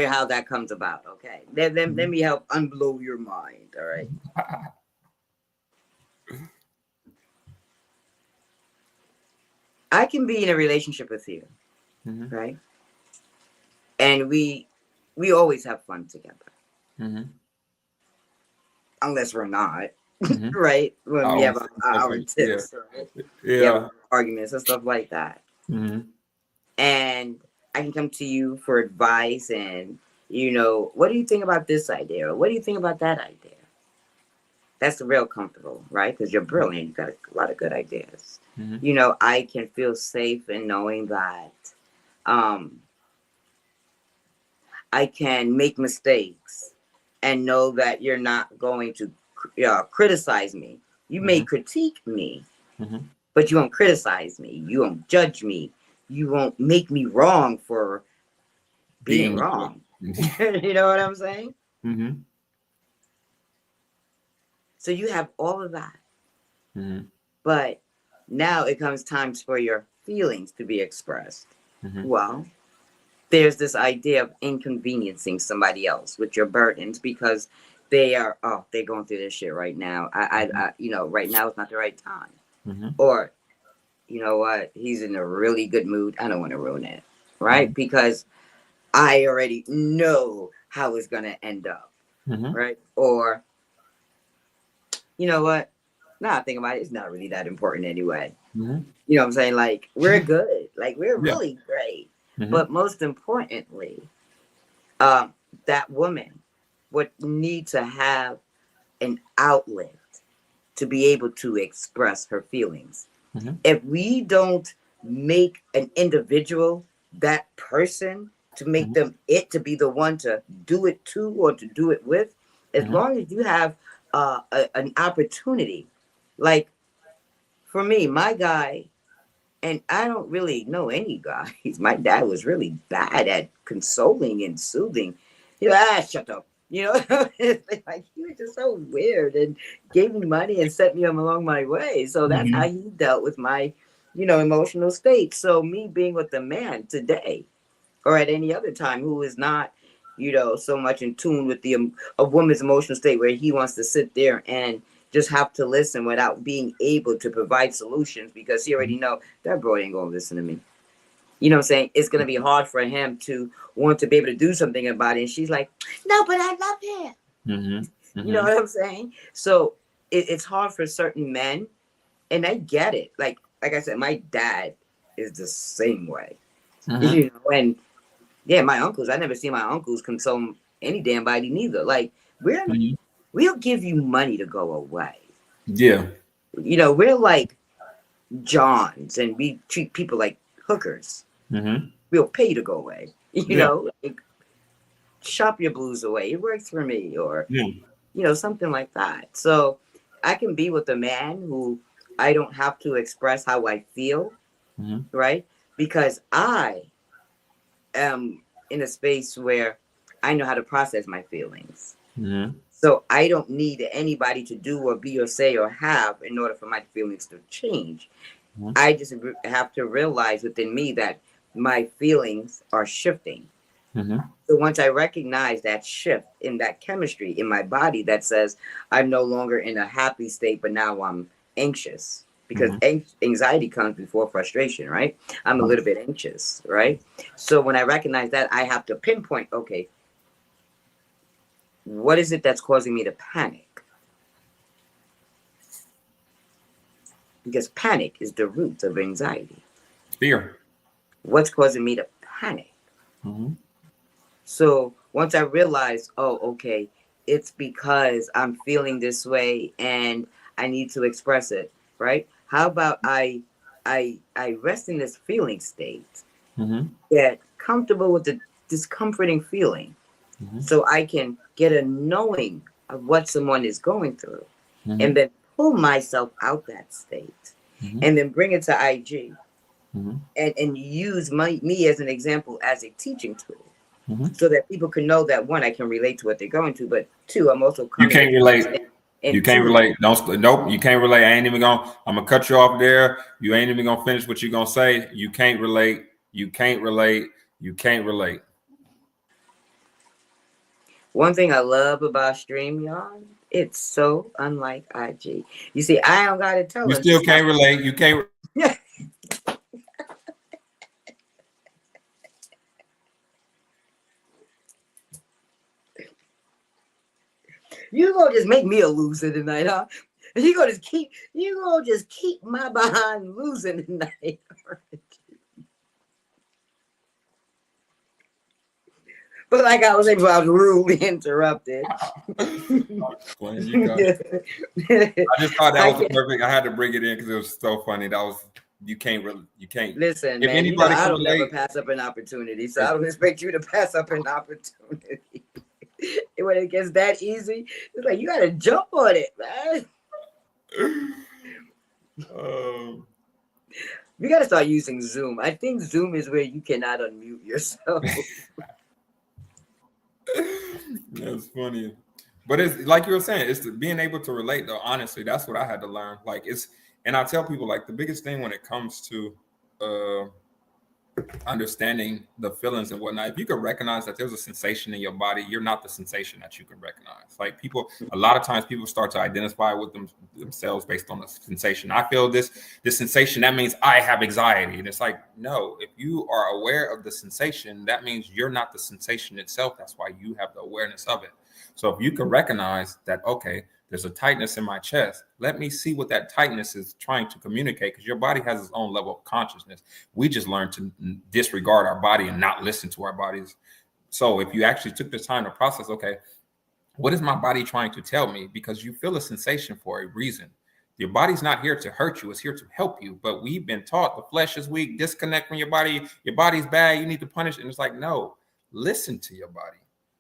how that comes about. Okay, let me help unblow your mind. All right. I can be in a relationship with you, right? And we always have fun together, unless we're not, right? When we have our tips, right? We have arguments and stuff like that. And I can come to you for advice, and what do you think about this idea, or what do you think about that idea? That's real comfortable, right? Because you're brilliant, you got a lot of good ideas. I can feel safe in knowing that I can make mistakes and know that you're not going to criticize me. You may critique me, but you won't criticize me. You won't judge me. You won't make me wrong for being wrong. You know what I'm saying? So you have all of that. But now it comes time for your feelings to be expressed. Well, there's this idea of inconveniencing somebody else with your burdens because they're going through this shit right now. I right now is not the right time. Or, you know what, he's in a really good mood. I don't want to ruin it, right? Because I already know how it's going to end up, right? Or, you know what? Now I think about it, it's not really that important anyway. You know what I'm saying? Like, we're good. Like, we're really great. But most importantly, that woman would need to have an outlet to be able to express her feelings. If we don't make an individual that person to make them to be the one to do it to or to do it with, as long as you have an opportunity, like for me, my guy, and I don't really know any guys. My dad was really bad at consoling and soothing. Shut up. Like, he was just so weird and gave me money and set me along my way. So that's how he dealt with my, emotional state. So me being with a man today or at any other time who is not, so much in tune with a woman's emotional state where he wants to sit there and just have to listen without being able to provide solutions because he already know that bro ain't gonna listen to me. You know what I'm saying? It's gonna be hard for him to want to be able to do something about it. And she's like, no, but I love him. You know what I'm saying? So it's hard for certain men, and I get it. Like I said, my dad is the same way. And yeah, my uncles, I never seen my uncles console any damn body neither. Like we'll give you money to go away. Yeah. We're like Johns and we treat people like hookers. We'll pay you to go away. Like, shop your blues away. It works for me. Or, something like that. So I can be with a man who I don't have to express how I feel. Right? Because I am in a space where I know how to process my feelings. So I don't need anybody to do or be or say or have in order for my feelings to change. I just have to realize within me that my feelings are shifting. So once I recognize that shift in that chemistry in my body that says I'm no longer in a happy state, but now I'm anxious. Because anxiety comes before frustration, right? I'm a little bit anxious, right? So when I recognize that, I have to pinpoint, okay, what is it that's causing me to panic? because panic is the root of anxiety. Fear. What's causing me to panic? Mm-hmm. So once I realized, oh, okay, it's because I'm feeling this way and I need to express it, right? How about I rest in this feeling state, Mm-hmm. get comfortable with the discomforting feeling, Mm-hmm. so I can get a knowing of what someone is going through, Mm-hmm. and then pull myself out that state, Mm-hmm. and then bring it to IG, Mm-hmm. and use me as an example, as a teaching tool. Mm-hmm. So that people can know that, one, I can relate to what they're going to, but two, I'm also You coming can't relate. You and can't two, relate. Nope. You can't relate. I ain't even gonna. I'm gonna cut you off there. You ain't even gonna finish what you're gonna say. You can't relate. You can't relate. You can't relate. one thing I love about StreamYard, it's so unlike IG. You see, I don't gotta tell You them still this. can't relate. You can't. You gonna just make me a loser tonight, huh? You gonna just keep my behind losing tonight. But like I was able, I was rudely interrupted. You got it. I just thought that was the perfect. I had to bring it in because it was so funny. That was you can't really. You can't. Listen, If man, you know anybody I can don't never relate, pass up an opportunity, so I don't expect you to pass up an opportunity. When it gets that easy, it's like you gotta jump on it, man. We gotta start using Zoom. I think Zoom is where you cannot unmute yourself. That's funny. But it's like you were saying, it's being able to relate though. Honestly, that's what I had to learn. Like it's, and I tell people like the biggest thing when it comes to understanding the feelings and whatnot, if you can recognize that there's a sensation in your body, you're not the sensation that you can recognize. Like people, a lot of times people start to identify with themselves based on the sensation. I feel this sensation, that means I have anxiety. And it's like, no, if you are aware of the sensation, that means you're not the sensation itself. That's why you have the awareness of it. So if you can recognize that, okay, there's a tightness in my chest. Let me see what that tightness is trying to communicate, because your body has its own level of consciousness. We just learn to disregard our body and not listen to our bodies. So if you actually took the time to process, okay, what is my body trying to tell me? Because you feel a sensation for a reason. Your body's not here to hurt you. It's here to help you. But we've been taught the flesh is weak, disconnect from your body. Your body's bad. You need to punish it. And it's like, no, listen to your body.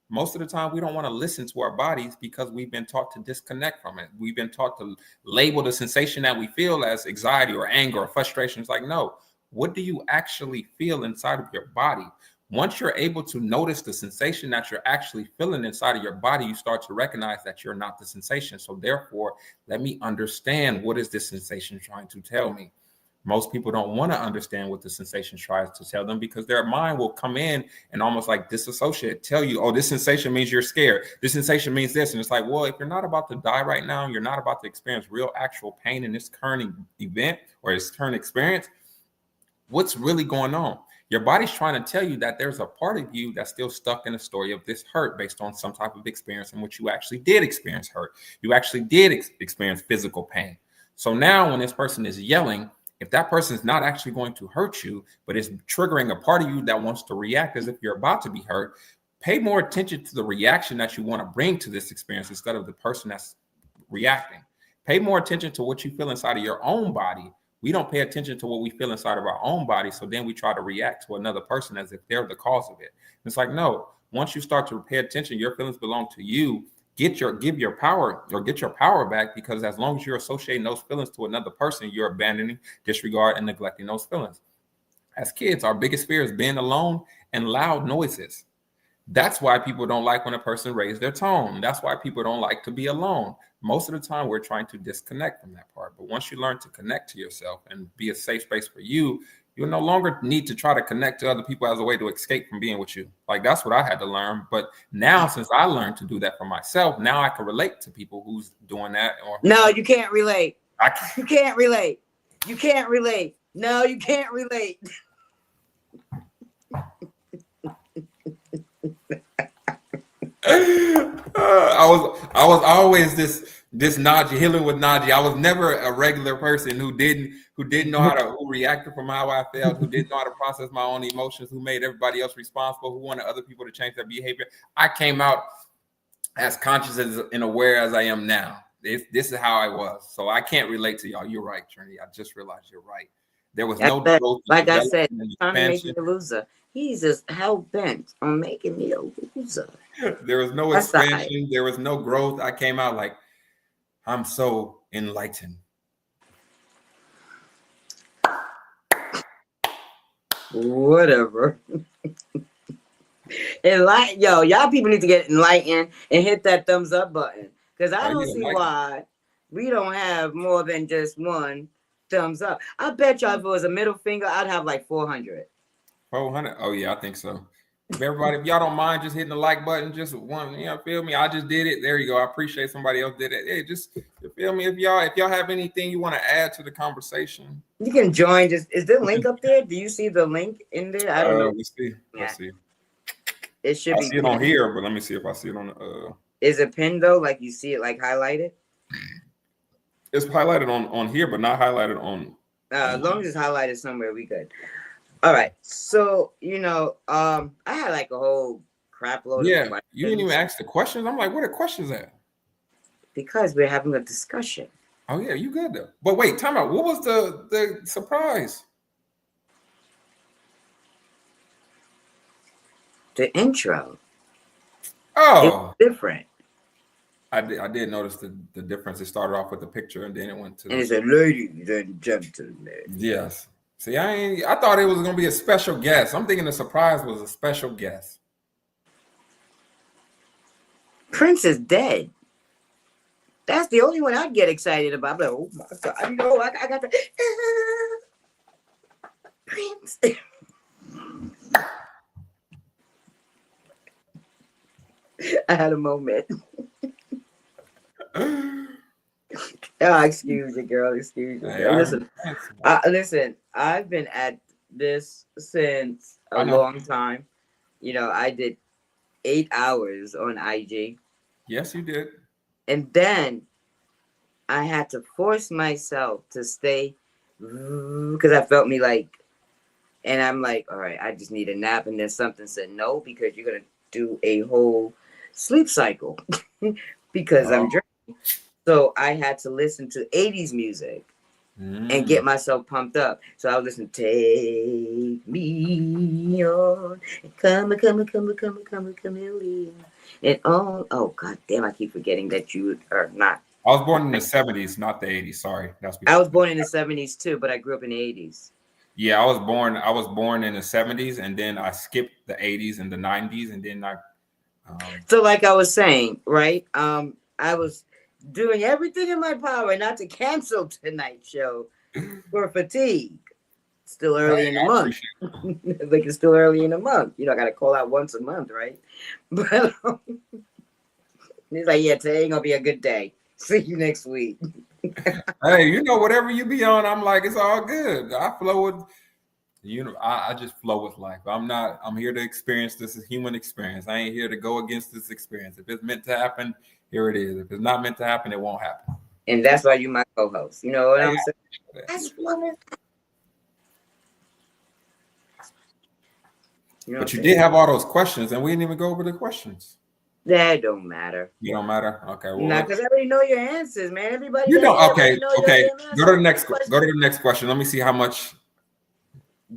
Most of the time, we don't want to listen to our bodies because we've been taught to disconnect from it. We've been taught to label the sensation that we feel as anxiety or anger or frustration. It's like, no, what do you actually feel inside of your body? Once you're able to notice the sensation that you're actually feeling inside of your body, you start to recognize that you're not the sensation. So therefore, let me understand, what is this sensation trying to tell me? Most people don't want to understand what the sensation tries to tell them, because their mind will come in and almost like disassociate, tell you, oh, this sensation means you're scared. This sensation means this. And it's like, well, if you're not about to die right now, you're not about to experience real actual pain in this current event or this current experience, what's really going on? Your body's trying to tell you that there's a part of you that's still stuck in a story of this hurt based on some type of experience in which you actually did experience hurt. You actually did experience physical pain. So now when this person is yelling, if that person is not actually going to hurt you, but is triggering a part of you that wants to react as if you're about to be hurt, pay more attention to the reaction that you want to bring to this experience instead of the person that's reacting. Pay more attention to what you feel inside of your own body. We don't pay attention to what we feel inside of our own body. So then we try to react to another person as if they're the cause of it. It's like, no, once you start to pay attention, your feelings belong to you. Get your power back, because as long as you're associating those feelings to another person, you're abandoning, disregard, and neglecting those feelings. As kids, our biggest fear is being alone and loud noises. That's why people don't like when a person raises their tone. That's why people don't like to be alone. Most of the time, we're trying to disconnect from that part. But once you learn to connect to yourself and be a safe space for you, you'll no longer need to try to connect to other people as a way to escape from being with you. Like, that's what I had to learn. But now, since I learned to do that for myself, now I can relate to people who's doing that. Or no, you can't relate. You can't relate. You can't relate. No, you can't relate. I was always this, This Najee, healing with Najee. I was never a regular person who didn't know who reacted from how I felt, who didn't know how to process my own emotions, who made everybody else responsible, who wanted other people to change their behavior. I came out as conscious and aware as I am now. This is how I was. So I can't relate to y'all. You're right, Trinity. I just realized you're right. There was no growth. Like I said, trying to make me a loser. He's just hell bent on making me a loser. There was no expansion. There was no growth. I came out like, I'm so enlightened. Whatever. Y'all people need to get enlightened and hit that thumbs up button. Because I don't see why we don't have more than just one thumbs up. I bet y'all if it was a middle finger, I'd have like 400. 400? Oh, yeah, I think so. Everybody, if y'all don't mind just hitting the like button, just one, feel me? I just did it. There you go. I appreciate somebody else did it. Hey, just feel me. If y'all have anything you want to add to the conversation, you can join. Is the link up there? Do you see the link in there? I don't know. Let's see. Let's see. It should I be. see it on here, but let me see if I see it on the. Is it pinned though? Like you see it like highlighted? It's highlighted on here, but not highlighted on. As long as it's highlighted somewhere, we good. All right. So I had like a whole crap load. Yeah, of questions. You didn't even ask the questions. I'm like, where are the questions at? Because we're having a discussion. Oh yeah, you good though. But wait, time out. What was the surprise? The intro. Oh, it was different. I did notice the difference. It started off with the picture and then it went to. And it said, "Ladies and gentlemen." Yes. See, I thought it was gonna be a special guest. I'm thinking the surprise was a special guest. Prince is dead. That's the only one I'd get excited about. I'm like, oh my God, I got the Prince. I had a moment. Excuse you, girl. Excuse you. Hey, listen, I've been at this since a long time. I did 8 hours on IG. Yes, you did. And then I had to force myself to stay because I felt me like, and I'm like, all right, I just need a nap. And then something said no, because you're going to do a whole sleep cycle because I'm drinking. So I had to listen to 80s music and get myself pumped up. So I would listen to Take Me On, Chameleon. And oh God damn, I keep forgetting that you are not. I was born in the 70s, not the 80s. Sorry. I was born in the 70s too, but I grew up in the 80s. Yeah, I was born in the 70s, and then I skipped the 80s and the 90s, and then I so like I was saying, right? I was doing everything in my power not to cancel tonight's show for fatigue. Still early in the month. Like it's still early in the month. I got to call out once a month, right? But he's like, yeah, today ain't going to be a good day. See you next week. Hey, whatever you be on, I'm like, it's all good. I flow with, I just flow with life. I'm here to experience this human experience. I ain't here to go against this experience. If it's meant to happen, here it is. If it's not meant to happen, it won't happen. And that's why you my co-host. You know what I'm saying? I just love it. But you did have all those questions, and we didn't even go over the questions. That don't matter. You don't matter. Okay. Well, no, because I already know your answers, man. Everybody. Okay. Go to the next question. Let me see how much.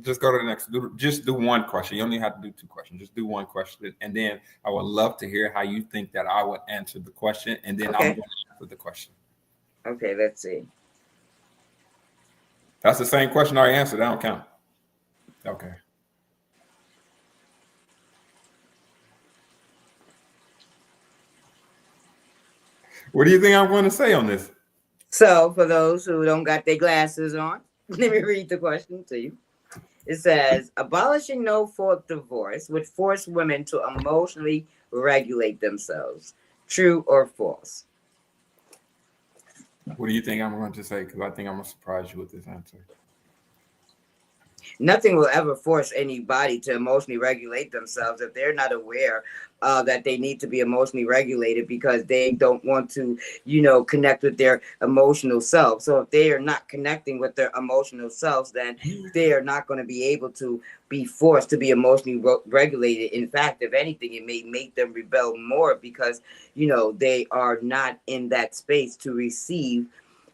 Just go to the next. Just do one question. You only have to do 2 questions. Just do one question, and then I would love to hear how you think that I would answer the question, and then I'm going to answer the question. Okay. Let's see. That's the same question I answered. That don't count. Okay. What do you think I'm going to say on this? So, for those who don't got their glasses on, let me read the question to you. It says, abolishing no-fault divorce would force women to emotionally regulate themselves. True or false? What do you think I'm going to say? Because I think I'm going to surprise you with this answer. Nothing will ever force anybody to emotionally regulate themselves if they're not aware that they need to be emotionally regulated because they don't want to, connect with their emotional self. So if they are not connecting with their emotional selves, then they are not going to be able to be forced to be emotionally regulated. In fact, if anything, it may make them rebel more because, they are not in that space to receive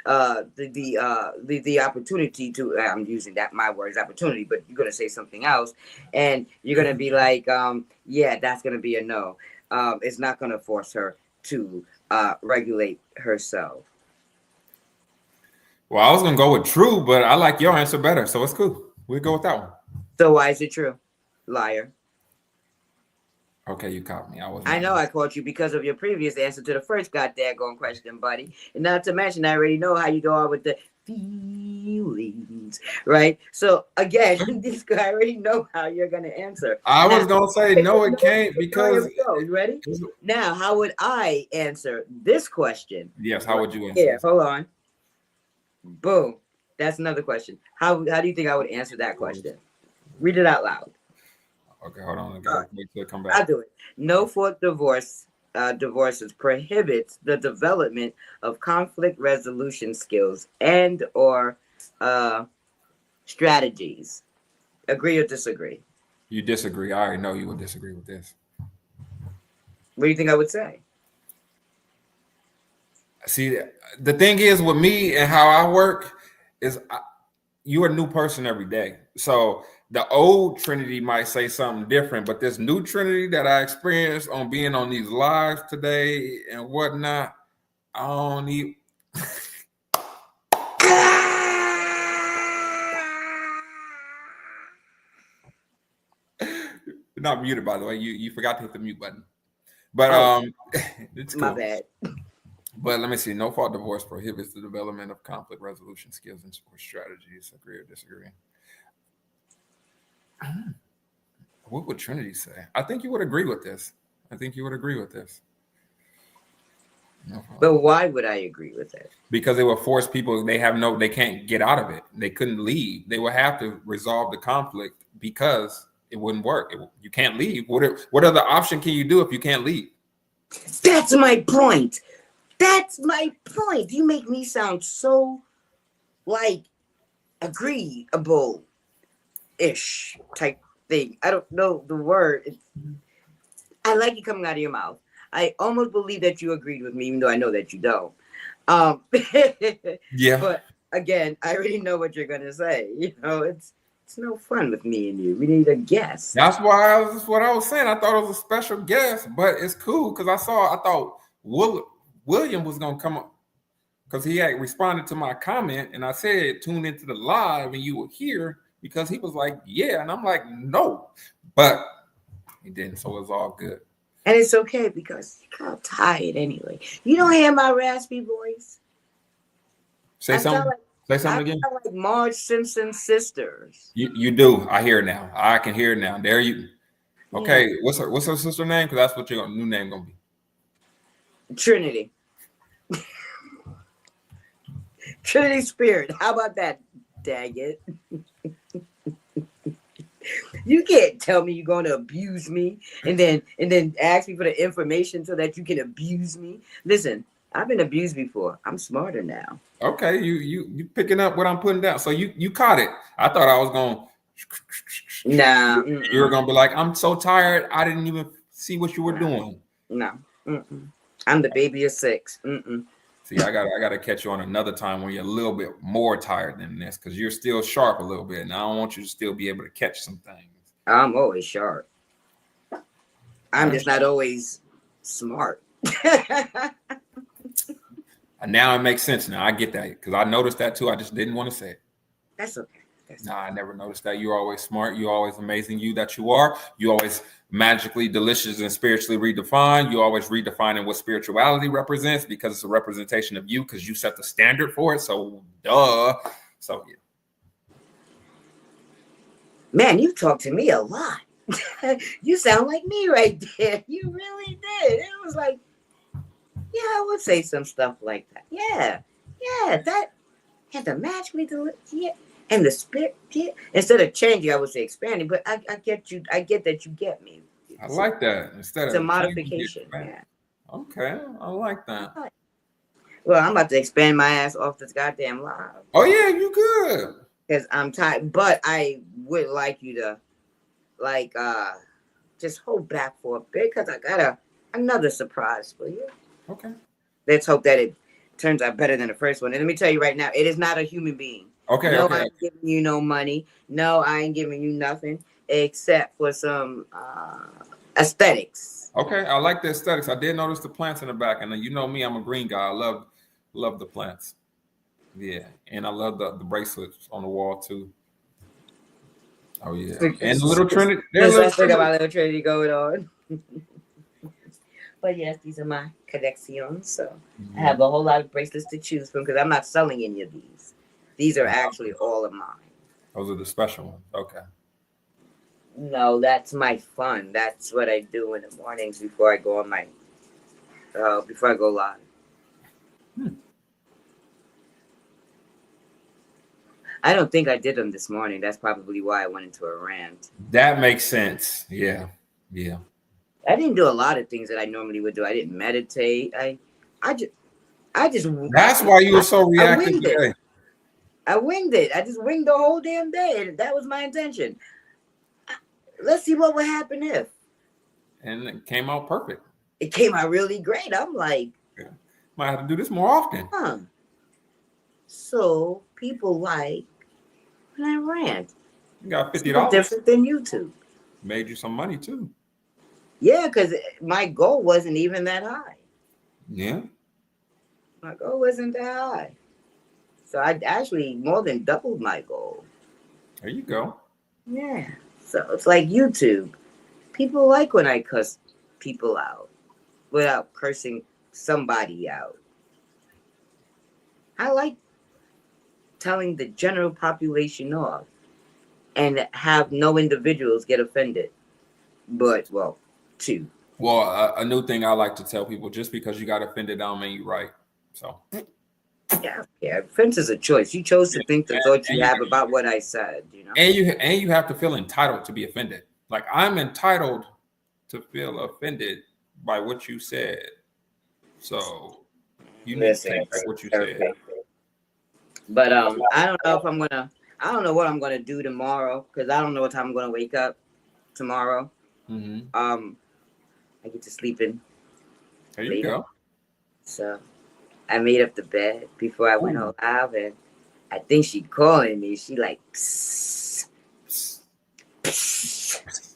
the opportunity to I'm using that my words opportunity, but you're gonna say something else and you're gonna be like yeah, that's gonna be a no. It's not gonna force her to regulate herself. Well, I was gonna go with true, but I like your answer better, so it's cool. We'll go with that one. So why is it true? Liar. Okay, you caught me. I was I not. know I caught you because of your previous answer to the first goddamn question, buddy. And not to mention, I already know how you go on with the feelings, right? So again, this guy already know how you're gonna answer. I was Now, gonna say no, it can't here because we go. You ready? Now, how would I answer this question? yes. How would you answer? Here, This? hold on. Boom. That's another question. How do you think I would answer that question? Read it out loud. Okay, hold on. I gotta wait till it come back. I'll do it. No fault divorces prohibits the development of conflict resolution skills and or strategies. Agree or disagree? You disagree. I already know you would disagree with this. What do you think I would say? See, the thing is with me and how I work is you're a new person every day. So the old Trinity might say something different, but this new Trinity that I experienced on being on these lives today and whatnot, I don't need. Not muted, by the way. You forgot to hit the mute button. But it's cool. My bad. But let me see. No fault divorce prohibits the development of conflict resolution skills and support strategies. Agree or disagree? What would Trinity say? I think you would agree with this. No But why would I agree with it? Because it will force people. They can't get out of it. They couldn't leave. They would have to resolve the conflict because it wouldn't work. You can't leave. What other option can you do if you can't leave? That's my point. You make me sound so like agreeable ish type thing. I don't know the word. I like it coming out of your mouth. I almost believe that you agreed with me, even though I know that you don't. Yeah. But again, I already know what you're gonna say. It's no fun with me and you. We need a guest. That's what I was saying. I thought it was a special guest, but it's cool because I thought William was gonna come up because he had responded to my comment and I said tune into the live and you were here because he was like, yeah, and I'm like, no, but he didn't, so it's all good. And it's okay because you're kind of tired anyway. You don't hear my raspy voice. Say something again. I sound like Marge Simpson's sisters. You do. I hear it now. I can hear it now. There you. Okay, Yeah. what's her sister name? Because that's what your new name gonna be. Trinity. Trinity Spirit. How about that? Dang it. You can't tell me you're going to abuse me and then ask me for the information so that you can abuse me. Listen, I've been abused before. I'm smarter now. Okay, you picking up what I'm putting down. So you caught it. I thought I was going. Nah. You were gonna be like, I'm so tired. I didn't even see what you were doing. No. I'm the baby of 6. See, I gotta catch you on another time when you're a little bit more tired than this because you're still sharp a little bit, and I don't want you to still be able to catch some things. I'm always sharp. I'm just not always smart. Now it makes sense. Now I get that because I noticed that too. I just didn't want to say it. That's okay. I never noticed that. You're always smart. You're always amazing. You that you are. You always magically delicious and spiritually redefined. You always redefining what spirituality represents because it's a representation of you because you set the standard for it. So duh. So yeah. Man, you talk to me a lot. You sound like me right there. You really did. It was like, yeah, I would say some stuff like that. Yeah, that had to magically do it. Yeah. And the spirit, instead of changing, I would say expanding. But I get you. I get that you get me. I like that. Instead It's a of changing, modification. expand. Yeah. Okay, I like that. Well, I'm about to expand my ass off this goddamn live Oh yeah, you good. because I'm tired. But I would like you to like just hold back for a bit because I got another surprise for you. Okay. Let's hope that it turns out better than the first one. And let me tell you right now, it is not a human being. Okay. No, Okay. I ain't giving you no money. No, I ain't giving you nothing except for some aesthetics. Okay. I like the aesthetics. I did notice the plants in the back, and you know me, I'm a green guy. I love the plants. Yeah, and I love the bracelets on the wall too. Oh yeah, and the little Trinity. There's Yes, I little still got Trinity. my little Trinity going on. But yes, these are my collections. So I have a whole lot of bracelets to choose from because I'm not selling any of these. These are actually all of mine. Those are the special ones. Okay. No, that's my fun. That's what I do in the mornings before I go on my before I go live. I don't think I did them this morning. That's probably why I went into a rant. That makes sense. Yeah. Yeah. I didn't do a lot of things that I normally would do. I didn't meditate. I just. That's why you were so reactive winged today. it. I winged it. I just winged the whole damn day. And that was my intention. Let's see what would happen if. And it came out perfect. It came out really great. I'm like, Yeah. Might have to do this more often. huh. So people like when I rant. You got It's $50. no different than YouTube. Made you some money too. Yeah, because my goal wasn't even that high. Yeah. My goal wasn't that high. So I actually more than doubled my goal. There you go. Yeah. So it's like YouTube. People like when I cuss people out without cursing somebody out. I like telling the general population off and have no individuals get offended. But, well, two. Well, a new thing I like to tell people: just because you got offended, don't mean you right. So. Yeah. Offense is a choice. You chose to think the thought you and have about what I said, you know. And you have to feel entitled to be offended. Like I'm entitled to feel offended by what you said. So you need to take back what you said. But I don't know if I don't know what I'm gonna do tomorrow because I don't know what time I'm gonna wake up tomorrow. Mm-hmm. I get to sleep in. There you go. So I made up the bed before I went live, and I think she calling me. She like, psst, psst.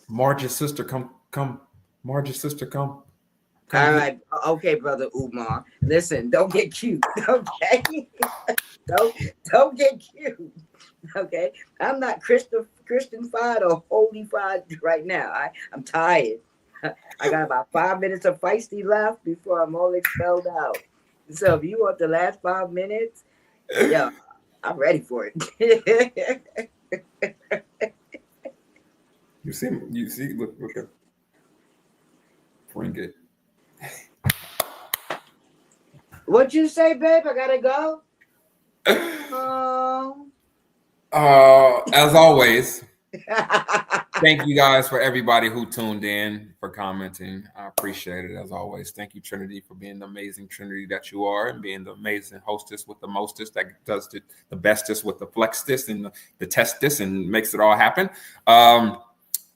Marge's sister, come. Marge's sister, come. All right, okay, brother Umar. Listen, don't get cute, okay? don't get cute, okay? I'm not Christian-fied or holy-fied right now. I'm tired. I got about 5 minutes of feisty left before I'm all expelled out. So if you want the last 5 minutes, yeah, I'm ready for it. You see, look at bring it. What'd you say, babe? I gotta go. As always, thank you guys for everybody who tuned in, for commenting. I appreciate it as always. Thank you, Trinity, for being the amazing Trinity that you are and being the amazing hostess with the mostest that does the bestest with the flextest and the testest and makes it all happen.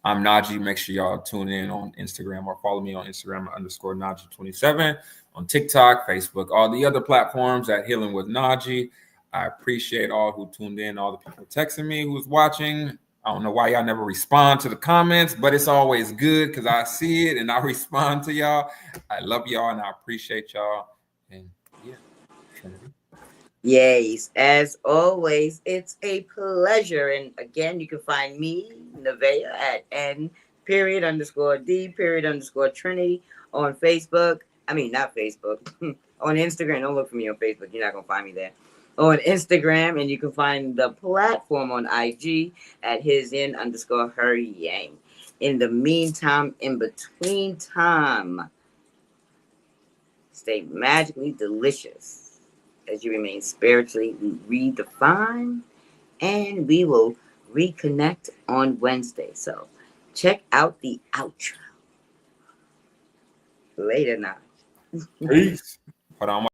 I'm Najee. Make sure y'all tune in on Instagram or follow me on Instagram _Najee27, on TikTok, Facebook, all the other platforms at Healing with Najee. I appreciate all who tuned in, all the people texting me, who's watching. I don't know why y'all never respond to the comments, but it's always good because I see it and I respond to y'all. I love y'all and I appreciate y'all. And yeah, Trinity. Yes, as always, it's a pleasure. And again, you can find me, Nevaeh, at N_D_Trinity on Facebook. I mean, not Facebook, on Instagram. Don't look for me on Facebook. You're not going to find me there. On Instagram, and you can find the platform on IG at HisIn_her Yang. In the meantime, in between time, stay magically delicious as you remain spiritually redefined and we will reconnect on Wednesday. So check out the outro. Later now. Peace. Hold on.